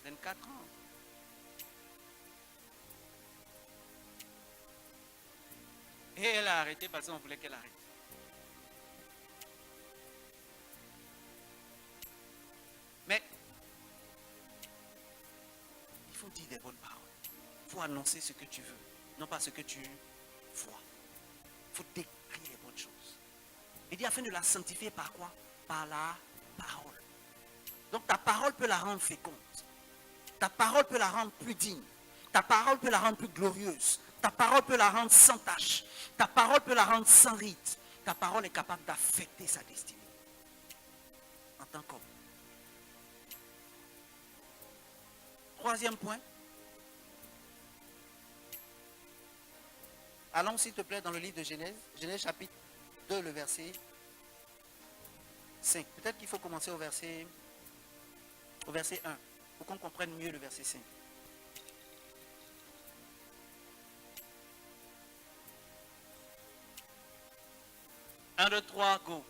24 ans. Et elle a arrêté parce qu'on voulait qu'elle arrête. Mais il faut dire des bonnes paroles. Il faut annoncer ce que tu veux, non pas ce que tu vois. Il faut décrire les bonnes choses. Il dit afin de la sanctifier par quoi? Par la parole. Donc ta parole peut la rendre féconde. Ta parole peut la rendre plus digne. Ta parole peut la rendre plus glorieuse. Ta parole peut la rendre sans tache. Ta parole peut la rendre sans ride. Ta parole est capable d'affecter sa destinée. En tant qu'homme. troisième point. Allons s'il te plaît dans le livre de Genèse. Genèse chapitre 2, le verset 5. Peut-être qu'il faut commencer au verset 1. Pour qu'on comprenne mieux le verset 5. 1, 2, 3, go.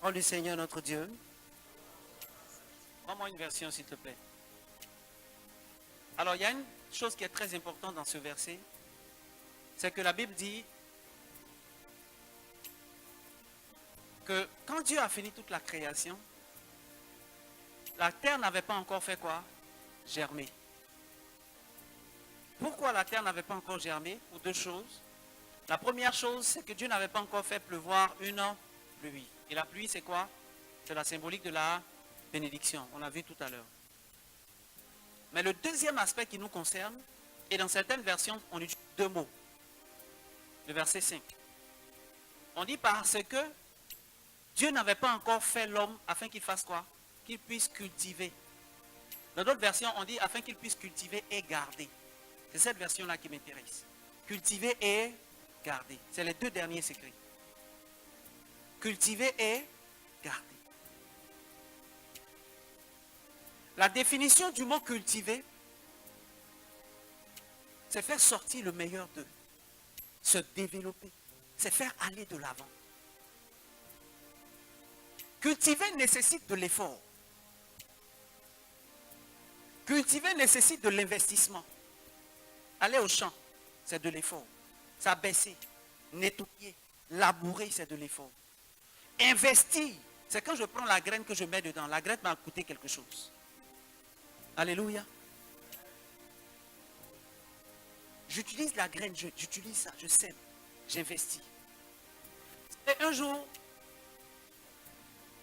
Oh du Seigneur notre Dieu. Prends-moi une version s'il te plaît. Alors il y a une chose qui est très importante dans ce verset. C'est que la Bible dit que quand Dieu a fini toute la création, la terre n'avait pas encore fait quoi? Germer. Pourquoi la terre n'avait pas encore germé? Pour deux choses. La première chose, c'est que Dieu n'avait pas encore fait pleuvoir une pluie. Et la pluie, c'est quoi? C'est la symbolique de la bénédiction. On l'a vu tout à l'heure. Mais le deuxième aspect qui nous concerne, et dans certaines versions, on utilise deux mots. Le verset 5. On dit parce que Dieu n'avait pas encore fait l'homme afin qu'il fasse quoi? Qu'il puisse cultiver. Dans d'autres versions, on dit afin qu'il puisse cultiver et garder. C'est cette version-là qui m'intéresse. Cultiver et garder. C'est les deux derniers secrets. Cultiver et garder. La définition du mot cultiver, c'est faire sortir le meilleur d'eux, se développer, c'est faire aller de l'avant. Cultiver nécessite de l'effort. Cultiver nécessite de l'investissement. Aller au champ, c'est de l'effort. S'abaisser, nettoyer, labourer, c'est de l'effort. Investir, c'est quand je prends la graine que je mets dedans. La graine m'a coûté quelque chose. Alléluia. J'utilise la graine, j'utilise ça, je sème, j'investis. Et un jour,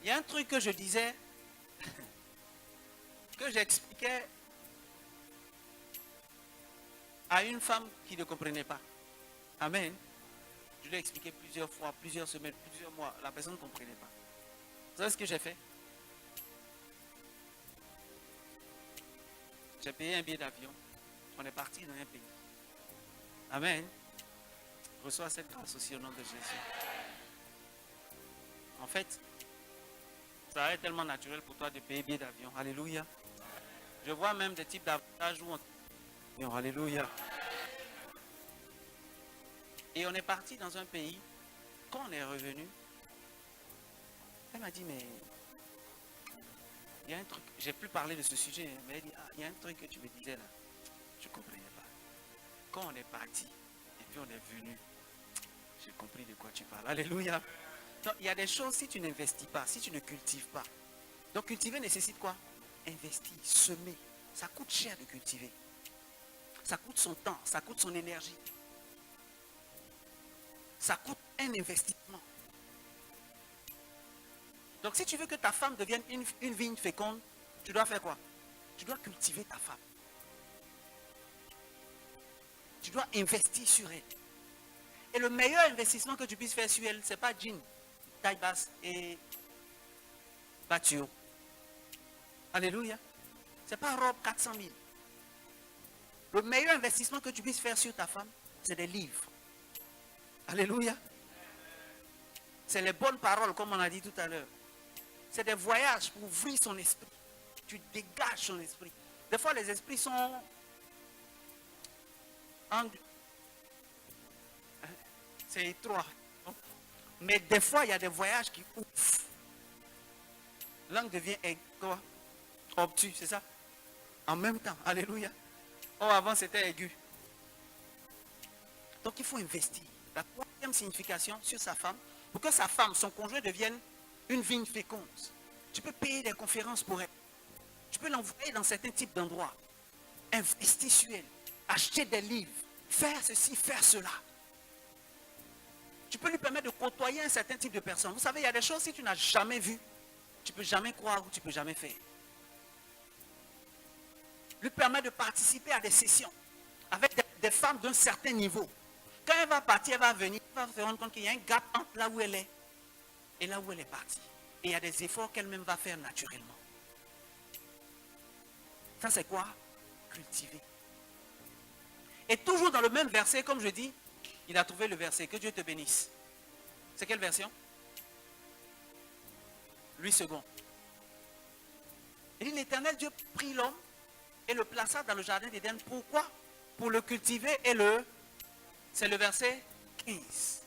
il y a un truc que je disais, que j'expliquais à une femme qui ne comprenait pas. Amen. Je l'ai expliqué plusieurs fois, plusieurs semaines, plusieurs mois. La personne ne comprenait pas. Vous savez ce que j'ai fait? J'ai payé un billet d'avion. On est parti dans un pays. Amen. Reçois cette grâce aussi au nom de Jésus. En fait, ça est tellement naturel pour toi de payer billet d'avion. Alléluia. Je vois même des types d'avantages où on... Alléluia. Et on est parti dans un pays. Quand on est revenu, elle m'a dit, mais il y a un truc, j'ai plus parlé de ce sujet, mais elle dit, il y a un truc que tu me disais là, je ne comprenais pas. Quand on est parti, et puis on est venu, j'ai compris de quoi tu parles. Alléluia. Donc, il y a des choses, si tu n'investis pas, si tu ne cultives pas. Donc cultiver nécessite quoi? Investir, semer. Ça coûte cher de cultiver. Ça coûte son temps, ça coûte son énergie. Ça coûte un investissement. Donc si tu veux que ta femme devienne une vigne féconde, tu dois faire quoi? Tu dois cultiver ta femme. Tu dois investir sur elle. Et le meilleur investissement que tu puisses faire sur elle, ce n'est pas jean, taille basse et batio. Alléluia. Ce n'est pas robe 400 000. Le meilleur investissement que tu puisses faire sur ta femme, c'est des livres. Alléluia. C'est les bonnes paroles, comme on a dit tout à l'heure. c'est des voyages pour ouvrir son esprit. Tu dégages son esprit. Des fois, les esprits sont c'est étroit. Mais des fois, il y a des voyages qui ouvrent. Langue devient quoi? Obtus, c'est ça? En même temps, alléluia. Oh, avant c'était aigu. Donc il faut investir. La troisième signification sur sa femme, pour que sa femme, son conjoint devienne une vigne féconde. Tu peux payer des conférences pour elle. Tu peux l'envoyer dans certains types d'endroits. Investir sur elle. Acheter des livres. Faire ceci, faire cela. Tu peux lui permettre de côtoyer un certain type de personnes. Vous savez, il y a des choses que tu n'as jamais vues. Tu ne peux jamais croire ou tu ne peux jamais faire. Lui permettre de participer à des sessions avec des femmes d'un certain niveau. Quand elle va partir, elle va venir, elle va se rendre compte qu'il y a un gap entre là où elle est et là où elle est partie. Et il y a des efforts qu'elle-même va faire naturellement. Ça, c'est quoi? Cultiver. Et toujours dans le même verset, comme je dis, il a trouvé le verset. Que Dieu te bénisse. C'est quelle version? Lui second. Il dit, l'Éternel Dieu prit l'homme et le plaça dans le jardin d'Éden. Pourquoi? Pour le cultiver et c'est le verset 15.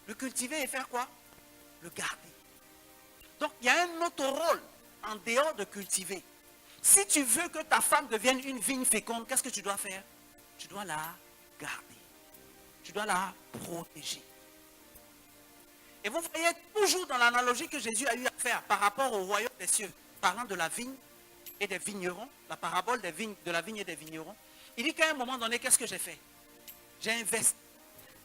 Le cultiver et faire quoi? Le garder. Donc il y a un autre rôle en dehors de cultiver. Si tu veux que ta femme devienne une vigne féconde, qu'est-ce que tu dois faire? Tu dois la garder. Tu dois la protéger. Et vous voyez toujours dans l'analogie que Jésus a eu à faire par rapport au royaume des cieux, parlant de la vigne et des vignerons, la parabole de la vigne et des vignerons. Il dit qu'à un moment donné, qu'est-ce que j'ai fait? J'ai investi.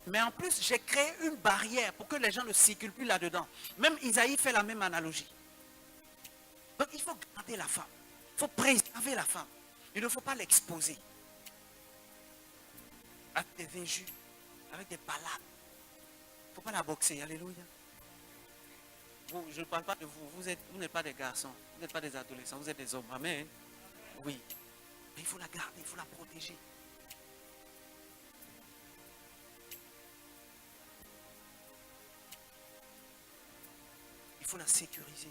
Mais en plus, j'ai créé une barrière pour que les gens ne circulent plus là-dedans. Même Isaïe fait la même analogie. Donc il faut garder la femme. Il faut préserver la femme. Il ne faut pas l'exposer. Avec des injures, avec des palabres. Il ne faut pas la boxer. Alléluia. Je ne parle pas de vous. Vous n'êtes pas des garçons. Vous n'êtes pas des adolescents. Vous êtes des hommes. Amen. Oui. Mais il faut la garder. Il faut la protéger. Il faut la sécuriser.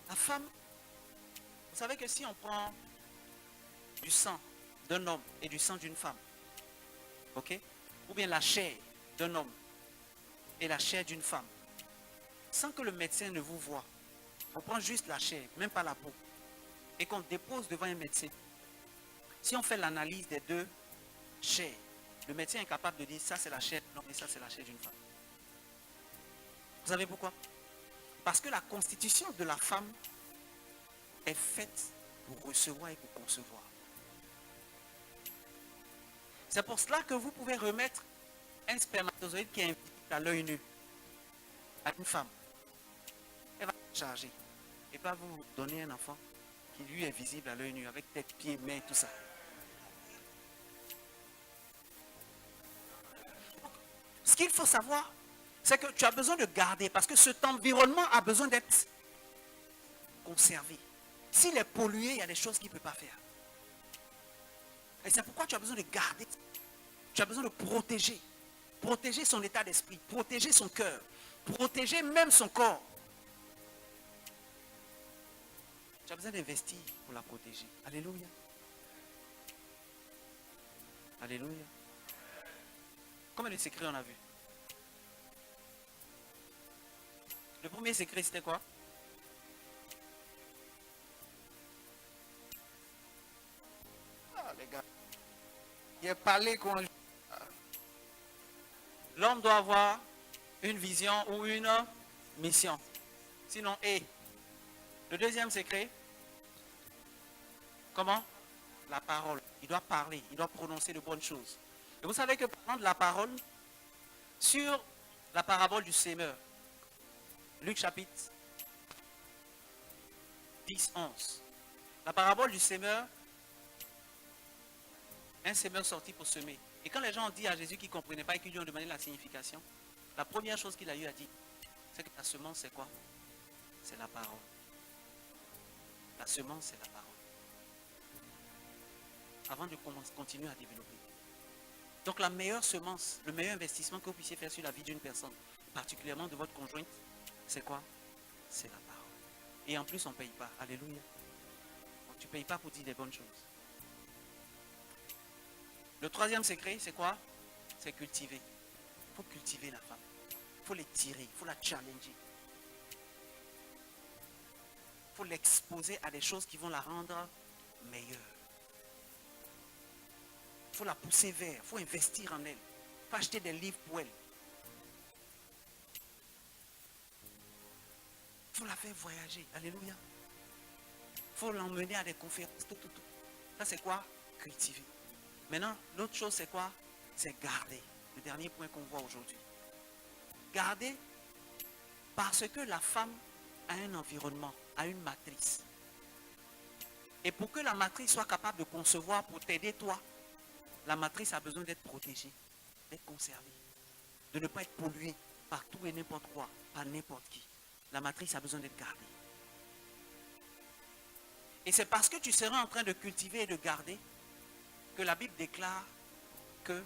La femme, vous savez que si on prend du sang d'un homme et du sang d'une femme, ok, ou bien la chair d'un homme et la chair d'une femme, sans que le médecin ne vous voie, on prend juste la chair, même pas la peau, et qu'on dépose devant un médecin. Si on fait l'analyse des deux chairs, le médecin est capable de dire ça c'est la chair d'un homme et ça c'est la chair d'une femme. Vous savez pourquoi? Parce que la constitution de la femme est faite pour recevoir et pour concevoir. C'est pour cela que vous pouvez remettre un spermatozoïde qui est invisible à l'œil nu à une femme. Elle va se charger et va vous donner un enfant qui lui est visible à l'œil nu avec tête, pieds, mains, tout ça. Ce qu'il faut savoir, c'est que tu as besoin de garder parce que cet environnement a besoin d'être conservé. S'il est pollué, il y a des choses qu'il ne peut pas faire. Et c'est pourquoi tu as besoin de garder. Tu as besoin de protéger. Protéger son état d'esprit, protéger son cœur, protéger même son corps. Tu as besoin d'investir pour la protéger. Alléluia. Alléluia. Combien de secrets on a vu? Le premier secret, c'était quoi? Ah, les gars. Il a parlé qu'on... L'homme doit avoir une vision ou une mission. Sinon, le deuxième secret, comment? La parole. Il doit parler, il doit prononcer de bonnes choses. Et vous savez que parlant de la parole, sur la parabole du sémeur, Luc chapitre 10, 11. La parabole du sémeur, un sémeur sorti pour semer. Et quand les gens ont dit à Jésus qu'ils ne comprenaient pas et qu'ils lui ont demandé la signification, la première chose qu'il a eu à dire, c'est que la semence c'est quoi? C'est la parole. La semence c'est la parole. Avant de continuer à développer. Donc la meilleure semence, le meilleur investissement que vous puissiez faire sur la vie d'une personne, particulièrement de votre conjointe, c'est quoi? C'est la parole. Et en plus, on ne paye pas. Alléluia. Donc, tu ne payes pas pour dire des bonnes choses. Le troisième secret, c'est quoi? C'est cultiver. Il faut cultiver la femme. Il faut l'étirer, il faut la challenger. Il faut l'exposer à des choses qui vont la rendre meilleure. Il faut la pousser vers, il faut investir en elle. Il faut acheter des livres pour elle. Il faut la faire voyager. Alléluia. Il faut l'emmener à des conférences. Tout. Ça, c'est quoi? Cultiver. Maintenant, l'autre chose, c'est quoi? C'est garder. Le dernier point qu'on voit aujourd'hui. Garder parce que la femme a un environnement, a une matrice. Et pour que la matrice soit capable de concevoir pour t'aider toi, la matrice a besoin d'être protégée, d'être conservée, de ne pas être polluée par tout et n'importe quoi, par n'importe qui. La matrice a besoin d'être gardée. Et c'est parce que tu seras en train de cultiver et de garder que la Bible déclare que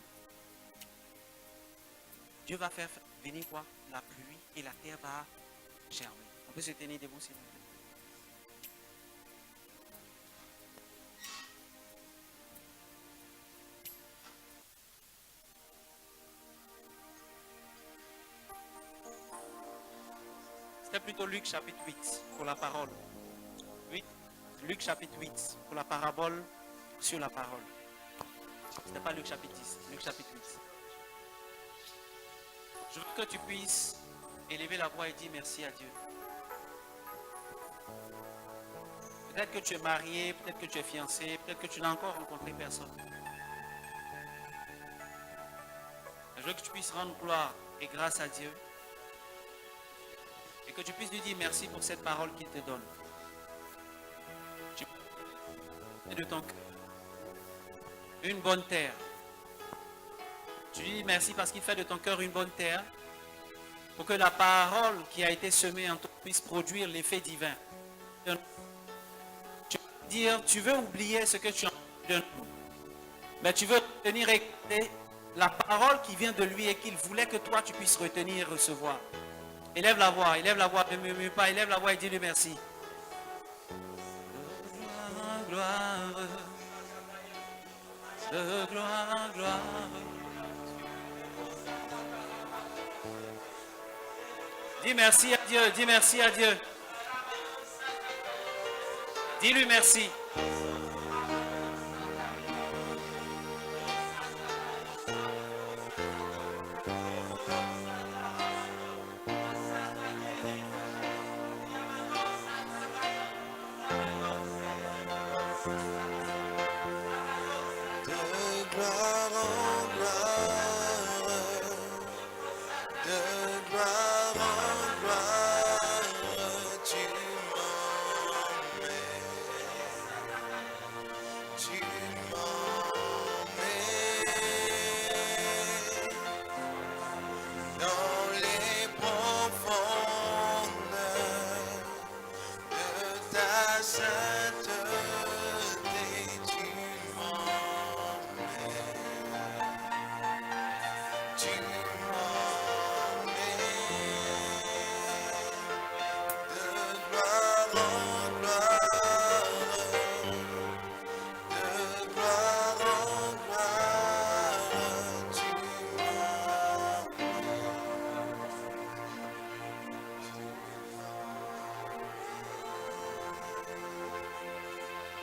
Dieu va faire venir quoi? La pluie et la terre va germer. On peut se tenir debout s'il vous plaît. C'était plutôt Luc chapitre 8 pour la parole. Luc chapitre 8 pour la parabole sur la parole. Ce n'est pas Luc chapitre 10, Luc chapitre 8. Je veux que tu puisses élever la voix et dire merci à Dieu. Peut-être que tu es marié, peut-être que tu es fiancé, peut-être que tu n'as encore rencontré personne. Je veux que tu puisses rendre gloire et grâce à Dieu. Et que tu puisses lui dire merci pour cette parole qu'il te donne. De ton cœur. Une bonne terre. Tu lui dis merci parce qu'il fait de ton cœur une bonne terre pour que la parole qui a été semée en toi puisse produire l'effet divin. Tu veux dire, tu veux oublier ce que tu as de nous, mais tu veux retenir et écouter la parole qui vient de lui et qu'il voulait que toi tu puisses retenir et recevoir. Élève la voix, ne murmure pas, élève la voix et dis-lui merci. Gloire, de gloire, gloire. Dis merci à Dieu, dis merci à Dieu. Dis-lui merci.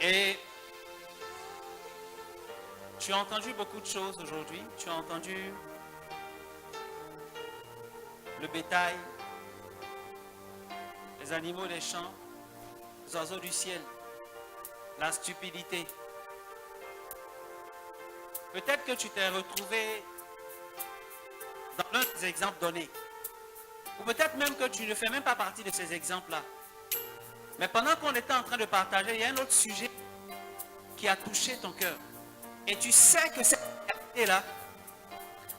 Et tu as entendu beaucoup de choses aujourd'hui. Tu as entendu le bétail, les animaux des champs, les oiseaux du ciel, la stupidité. Peut-être que tu t'es retrouvé dans l'un des exemples donnés. Ou peut-être même que tu ne fais même pas partie de ces exemples-là. Mais pendant qu'on était en train de partager, il y a un autre sujet qui a touché ton cœur. Et tu sais que cette réalité-là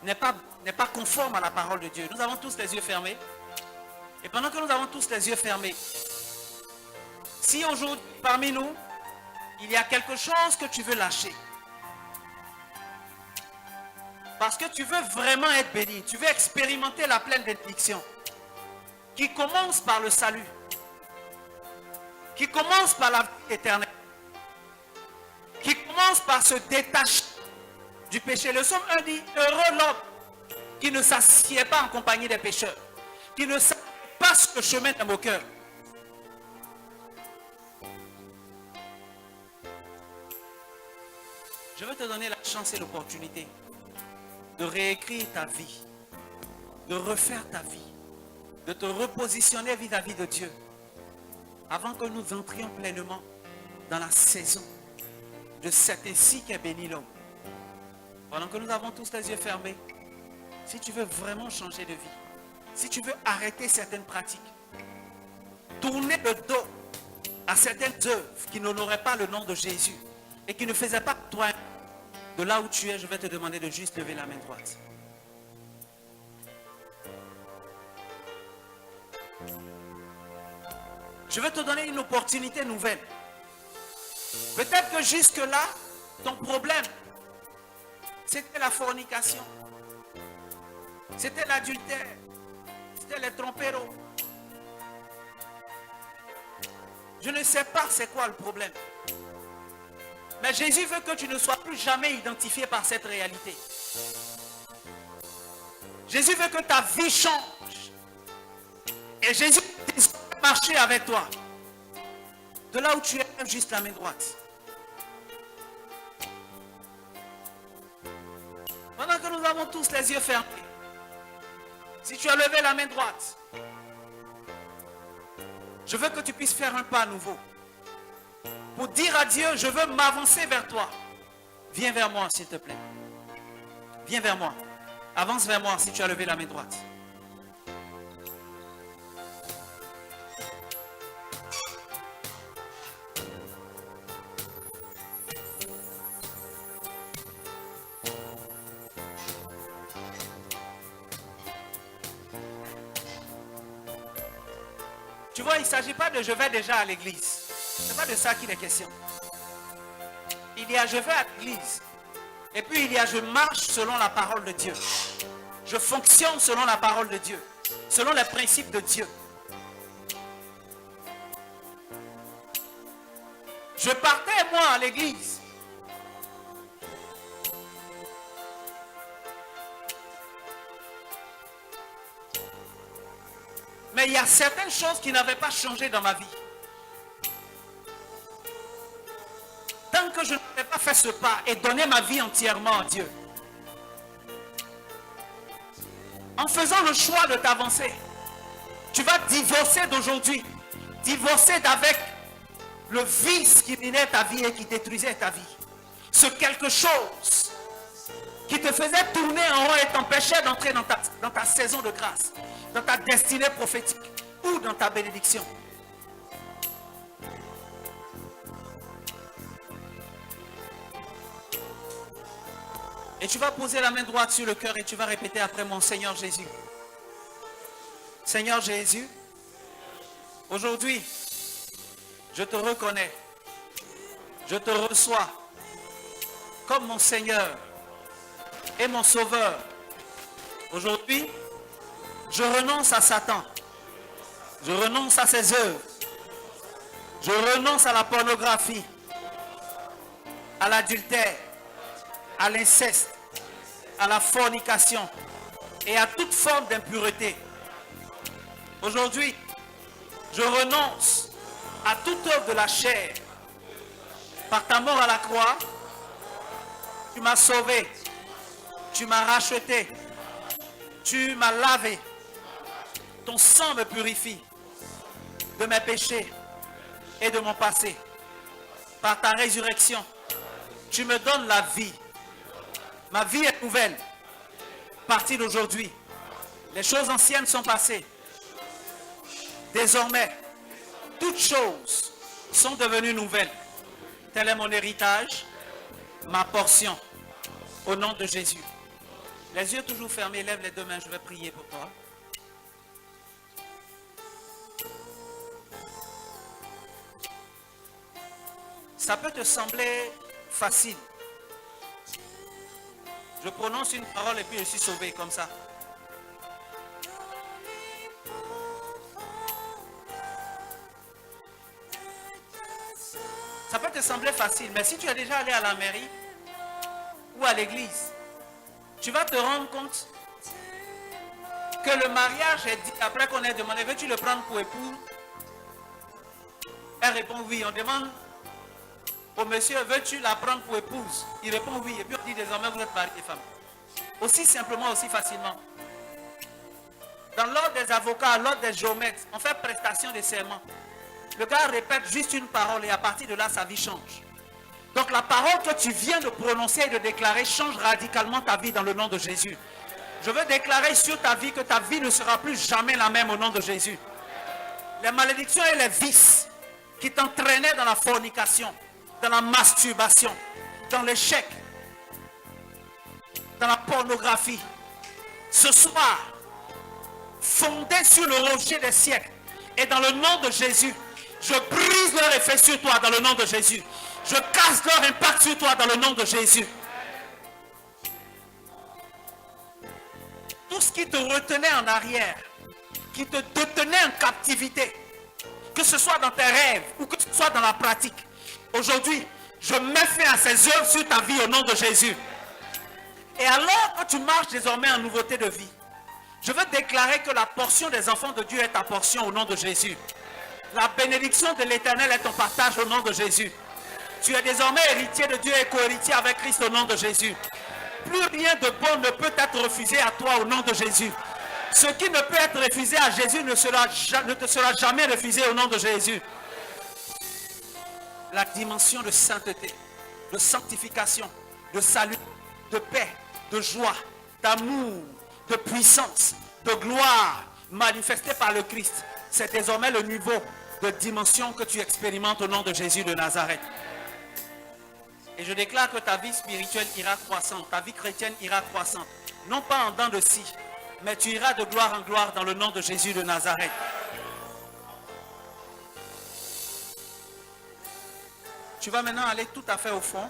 n'est pas conforme à la parole de Dieu. Nous avons tous les yeux fermés. Et pendant que nous avons tous les yeux fermés, si aujourd'hui, parmi nous, il y a quelque chose que tu veux lâcher, Parce que tu veux vraiment être béni. Tu veux expérimenter la pleine bénédiction. Qui commence par le salut. Qui commence par la vie éternelle. Qui commence par se détacher du péché. Le psaume 1 dit, heureux l'homme qui ne s'assied pas en compagnie des pécheurs. Qui ne s'assied pas sur le chemin des moqueurs. Je vais te donner la chance et l'opportunité de réécrire ta vie, de refaire ta vie, de te repositionner vis-à-vis de Dieu avant que nous entrions pleinement dans la saison de cet ainsi qu'est béni l'homme. Pendant que nous avons tous les yeux fermés, si tu veux vraiment changer de vie, si tu veux arrêter certaines pratiques, tourner le dos à certaines œuvres qui n'honoraient pas le nom de Jésus et qui ne faisaient pas de toi, de là où tu es, je vais te demander de juste lever la main droite. Je vais te donner une opportunité nouvelle. Peut-être que jusque-là, ton problème, c'était la fornication. C'était l'adultère. C'était les tromperos. Je ne sais pas c'est quoi le problème. Mais Jésus veut que tu ne sois plus jamais identifié par cette réalité. Jésus veut que ta vie change. Et Jésus désire marcher avec toi. De là où tu es, lève juste la main droite. Pendant que nous avons tous les yeux fermés, si tu as levé la main droite, je veux que tu puisses faire un pas nouveau. Pour dire à Dieu, je veux m'avancer vers toi. Viens vers moi, s'il te plaît. Viens vers moi. Avance vers moi si tu as levé la main droite. Tu vois, il ne s'agit pas de je vais déjà à l'église. Ce n'est pas de ça qu'il est question. Il y a je vais à l'église. Et puis il y a je marche selon la parole de Dieu. Je fonctionne selon la parole de Dieu. Selon les principes de Dieu. Je partais moi à l'église. Mais il y a certaines choses qui n'avaient pas changé dans ma vie. Tant que je n'avais pas fait ce pas et donné ma vie entièrement à Dieu, en faisant le choix de t'avancer, tu vas divorcer d'aujourd'hui, divorcer d'avec le vice qui minait ta vie et qui détruisait ta vie. Ce quelque chose qui te faisait tourner en rond et t'empêchait d'entrer dans ta saison de grâce, dans ta destinée prophétique ou dans ta bénédiction. Et tu vas poser la main droite sur le cœur et tu vas répéter après moi, Seigneur Jésus. Seigneur Jésus, aujourd'hui, je te reconnais, je te reçois comme mon Seigneur et mon Sauveur. Aujourd'hui, je renonce à Satan, je renonce à ses œuvres, je renonce à la pornographie, à l'adultère, à l'inceste, à la fornication et à toute forme d'impureté. Aujourd'hui, je renonce à toute œuvre de la chair. Par ta mort à la croix, tu m'as sauvé, tu m'as racheté, tu m'as lavé. Ton sang me purifie de mes péchés et de mon passé. Par ta résurrection, tu me donnes la vie. Ma vie est nouvelle. À partir d'aujourd'hui, les choses anciennes sont passées. Désormais, toutes choses sont devenues nouvelles. Tel est mon héritage, ma portion. Au nom de Jésus. Les yeux toujours fermés, lève les deux mains, je vais prier pour toi. Ça peut te sembler facile. Je prononce une parole et puis je suis sauvé comme ça. Ça peut te sembler facile, mais si tu es déjà allé à la mairie ou à l'église, tu vas te rendre compte que le mariage est dit après qu'on ait demandé, veux-tu le prendre pour époux? Elle répond oui. On demande au monsieur, veux-tu la prendre pour épouse? Il répond oui. Et puis on dit désormais vous êtes mari et femme. Aussi simplement, aussi facilement. Dans l'ordre des avocats, l'ordre des géomètres, on fait prestation de serment. Le gars répète juste une parole et à partir de là, sa vie change. Donc la parole que tu viens de prononcer et de déclarer change radicalement ta vie dans le nom de Jésus. Je veux déclarer sur ta vie que ta vie ne sera plus jamais la même au nom de Jésus. Les malédictions et les vices qui t'entraînaient dans la fornication, dans la masturbation, dans l'échec, dans la pornographie, ce soir, fondés sur le rocher des siècles, et dans le nom de Jésus, je brise leur effet sur toi dans le nom de Jésus. Je casse leur impact sur toi dans le nom de Jésus. Tout ce qui te retenait en arrière, qui te détenait en captivité, que ce soit dans tes rêves ou que ce soit dans la pratique, aujourd'hui, je mets fin à ces œuvres sur ta vie au nom de Jésus. Et alors que tu marches désormais en nouveauté de vie, je veux déclarer que la portion des enfants de Dieu est ta portion au nom de Jésus. La bénédiction de l'Éternel est ton partage au nom de Jésus. Tu es désormais héritier de Dieu et co-héritier avec Christ au nom de Jésus. Plus rien de bon ne peut être refusé à toi au nom de Jésus. Ce qui ne peut être refusé à Jésus ne te sera jamais refusé au nom de Jésus. La dimension de sainteté, de sanctification, de salut, de paix, de joie, d'amour, de puissance, de gloire manifestée par le Christ, c'est désormais le niveau de dimension que tu expérimentes au nom de Jésus de Nazareth. Et je déclare que ta vie spirituelle ira croissante, ta vie chrétienne ira croissante. Non pas en dents de scie, mais tu iras de gloire en gloire dans le nom de Jésus de Nazareth. Tu vas maintenant aller tout à fait au fond.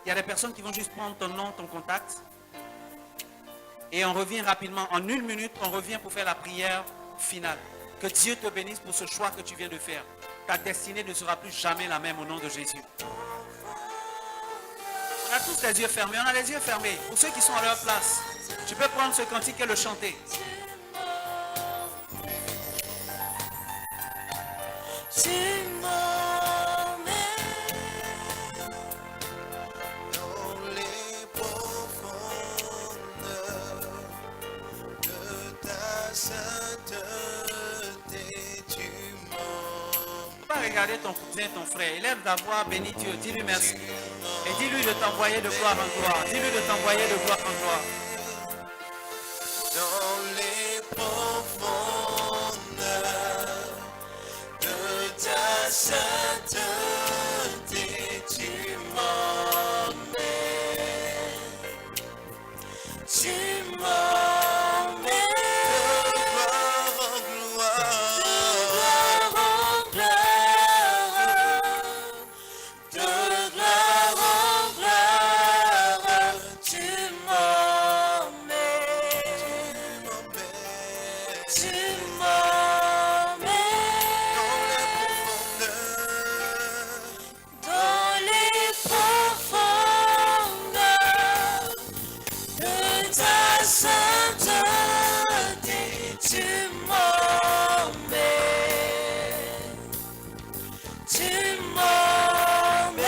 Il y a des personnes qui vont juste prendre ton nom, ton contact. Et on revient rapidement. En 1 minute, on revient pour faire la prière finale. Que Dieu te bénisse pour ce choix que tu viens de faire. Ta destinée ne sera plus jamais la même au nom de Jésus. On a tous les yeux fermés. On a les yeux fermés. Pour ceux qui sont à leur place, tu peux prendre ce cantique et le chanter. Tu m'emmènes dans les profondeurs de ta sainteté, tu m'emmènes. Tu vas regarder ton cousin, ton frère. Élève la voix, bénis Dieu. Dis-lui merci. Et dis-lui de t'envoyer de gloire en gloire. Dis-lui de t'envoyer de gloire en gloire. Dans les profondeurs de ta sainteté, tu m'emmènes. Tu m'emmènes de gloire en gloire, de gloire en gloire, tu m'emmènes. Tu m'emmènes dans les profondeurs de ta sainteté, tu m'emmènes. Tu m'emmènes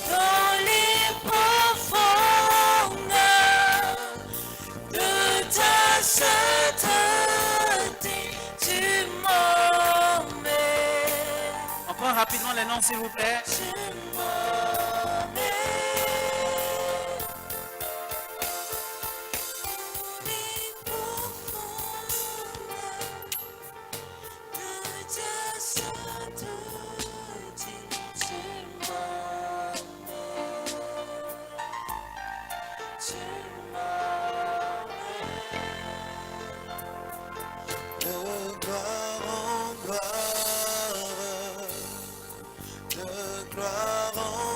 dans les profondeurs de ta sainteté, tu m'emmènes. On prend rapidement les noms, s'il vous plaît. Tu m'emmènes. Les profondeurs de ta sainteté, tu m'emmènes. Tu m'emmènes. De gloire en gloire, de gloire en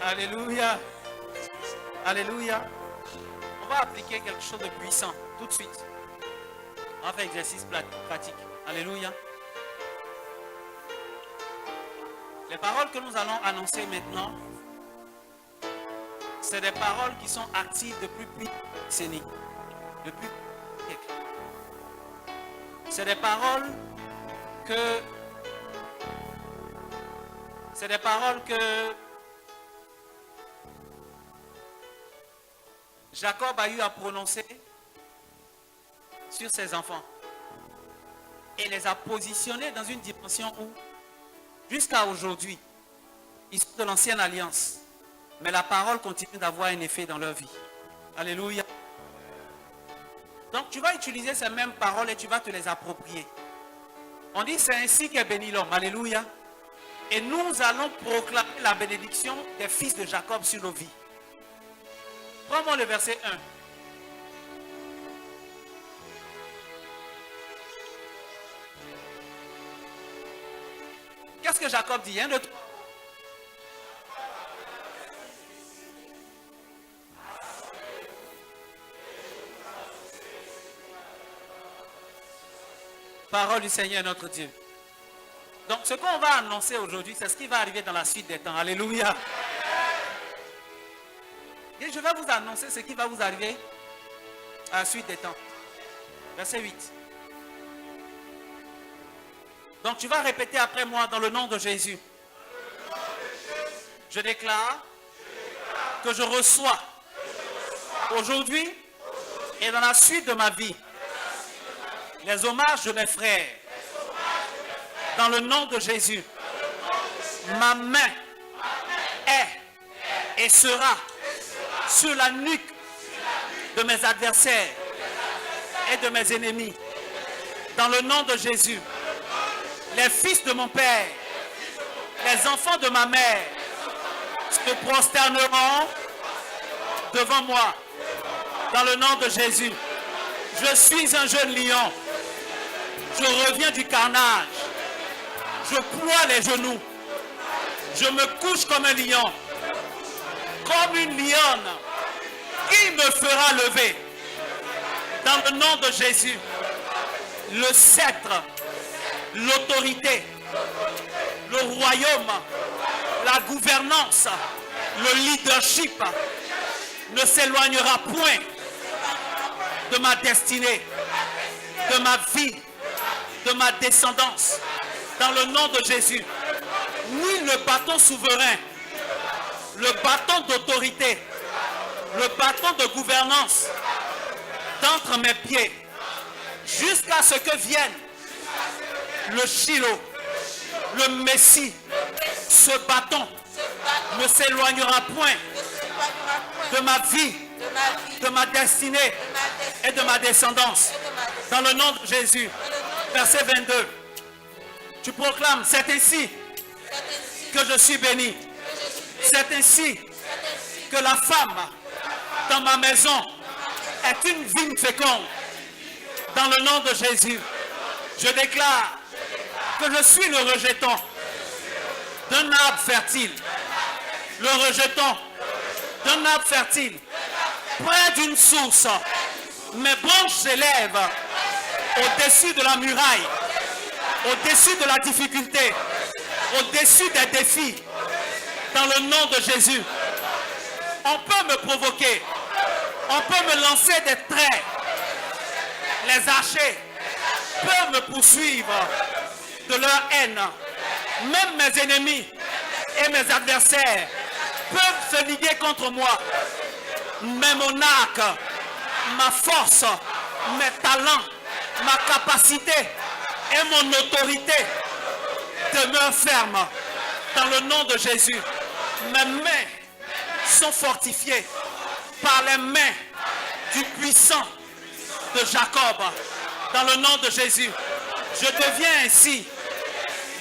Alléluia. Alléluia. On va appliquer quelque chose de puissant tout de suite. On va faire exercice pratique. Alléluia. Les paroles que nous allons annoncer maintenant, c'est des paroles qui sont actives depuis plus de décennies. Depuis siècles. C'est des paroles que Jacob a eu à prononcer sur ses enfants et les a positionnés dans une dimension où, jusqu'à aujourd'hui, ils sont de l'ancienne alliance, mais la parole continue d'avoir un effet dans leur vie. Alléluia. Donc tu vas utiliser ces mêmes paroles et tu vas te les approprier. On dit c'est ainsi qu'est béni l'homme. Alléluia. Et nous allons proclamer la bénédiction des fils de Jacob sur nos vies. Prends-moi le verset 1. Qu'est-ce que Jacob dit? Parole du Seigneur notre Dieu. Donc ce qu'on va annoncer aujourd'hui, c'est ce qui va arriver dans la suite des temps. Alléluia. Et je vais vous annoncer ce qui va vous arriver à la suite des temps. Verset 8. Donc tu vas répéter après moi dans le nom de Jésus. Je déclare que je reçois aujourd'hui et dans la suite de ma vie les hommages de mes frères. Dans le nom de Jésus, ma main est et sera sur la nuque de mes adversaires et de mes ennemis. Dans le nom de Jésus, les fils de mon père, les enfants de ma mère se prosterneront devant moi. Dans le nom de Jésus, je suis un jeune lion. Je reviens du carnage. Je ploie les genoux. Je me couche comme un lion. Comme une lionne. Qui me fera lever? Dans le nom de Jésus. Le sceptre, l'autorité, le royaume, la gouvernance, le leadership ne s'éloignera point de ma destinée, de ma vie, de ma descendance. Dans le nom de Jésus, ni le bâton souverain, le bâton d'autorité, le bâton de gouvernance d'entre mes pieds, jusqu'à ce que vienne le Shiloh, le Messie. Ce bâton ne s'éloignera point de ma vie, de ma destinée et de ma descendance. Dans le nom de Jésus. Verset 22. Tu proclames, c'est ainsi que je suis béni. C'est ainsi que la femme dans ma maison est une vigne féconde. Dans le nom de Jésus, je déclare que je suis le rejeton d'un arbre fertile. Le rejeton d'un arbre fertile. Près d'une source, mes branches s'élèvent au-dessus de la muraille, au-dessus de la difficulté, au-dessus des défis. Dans le nom de Jésus, on peut me provoquer, on peut me lancer des traits. Les archers peuvent me poursuivre de leur haine. Même mes ennemis et mes adversaires peuvent se liguer contre moi. Mais mon arc, ma force, mes talents, ma capacité et mon autorité demeurent fermes. Dans le nom de Jésus, mes mains sont fortifiées par les mains du puissant de Jacob. Dans le nom de Jésus, je deviens ainsi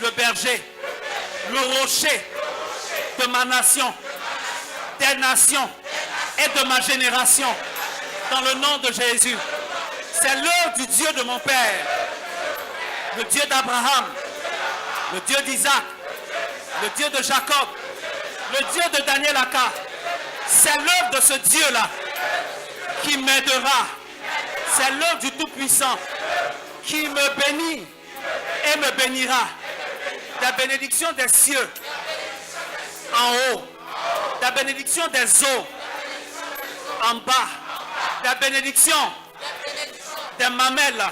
le berger, le rocher de ma nation, des nations et de ma génération. Dans le nom de Jésus, c'est l'heure du Dieu de mon Père, le Dieu d'Abraham, le Dieu d'Isaac, le Dieu de Jacob, Le Dieu de Daniel Aka. C'est l'œuvre de ce Dieu-là qui m'aidera. C'est l'œuvre du Tout-Puissant qui me bénit et me bénira. La bénédiction des cieux en haut. La bénédiction des eaux en bas. La bénédiction des mamelles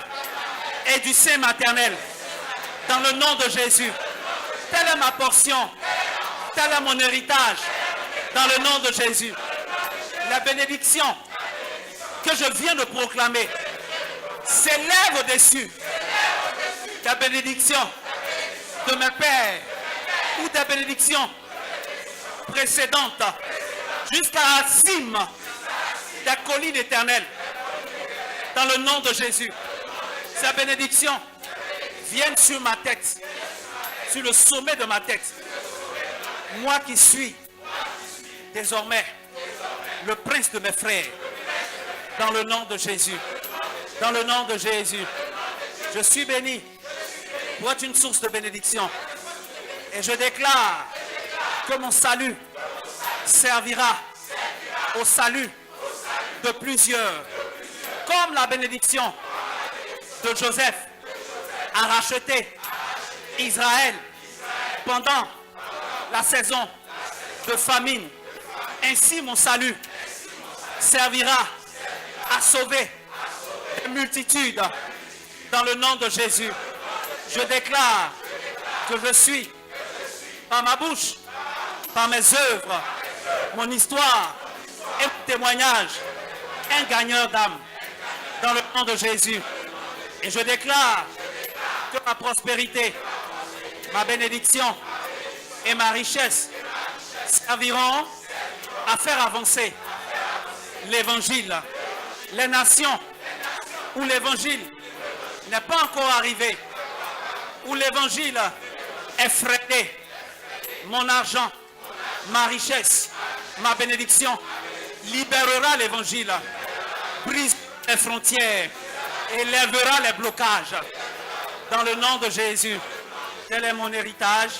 et du sein maternel. Dans le nom de Jésus. Telle est ma portion. Tel est mon héritage. Dans le nom de Jésus. La bénédiction que je viens de proclamer s'élève au-dessus. La bénédiction de mes pères ou des bénédictions précédentes jusqu'à la cime des collines éternelles. Dans le nom de Jésus. Ces bénédictions viennent sur ma tête, sur le sommet de ma tête. Moi qui suis désormais le prince de mes frères. Dans le nom de Jésus. Dans le nom de Jésus. Je suis béni pour être une source de bénédiction. Et je déclare que mon salut servira au salut de plusieurs. Comme la bénédiction de Joseph a racheté Israël pendant la saison de famine. Ainsi mon salut servira à sauver des multitudes dans le nom de Jésus. Je déclare que je suis par ma bouche, par mes œuvres, mon histoire et mon témoignage, un gagneur d'âme dans le nom de Jésus. Et je déclare que ma prospérité, ma bénédiction et ma richesse serviront à faire avancer l'évangile. Les nations où l'évangile n'est pas encore arrivé, où l'évangile est freiné, mon argent, ma richesse, ma bénédiction libérera l'évangile, brise les frontières et lèvera les blocages. Dans le nom de Jésus, tel est mon héritage.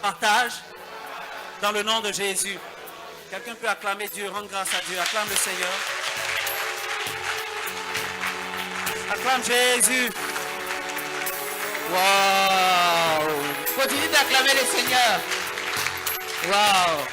Partage dans le nom de Jésus. Quelqu'un peut acclamer Dieu, rendre grâce à Dieu. Acclame le Seigneur. Acclame Jésus. Wow! Continue d'acclamer le Seigneur. Wow!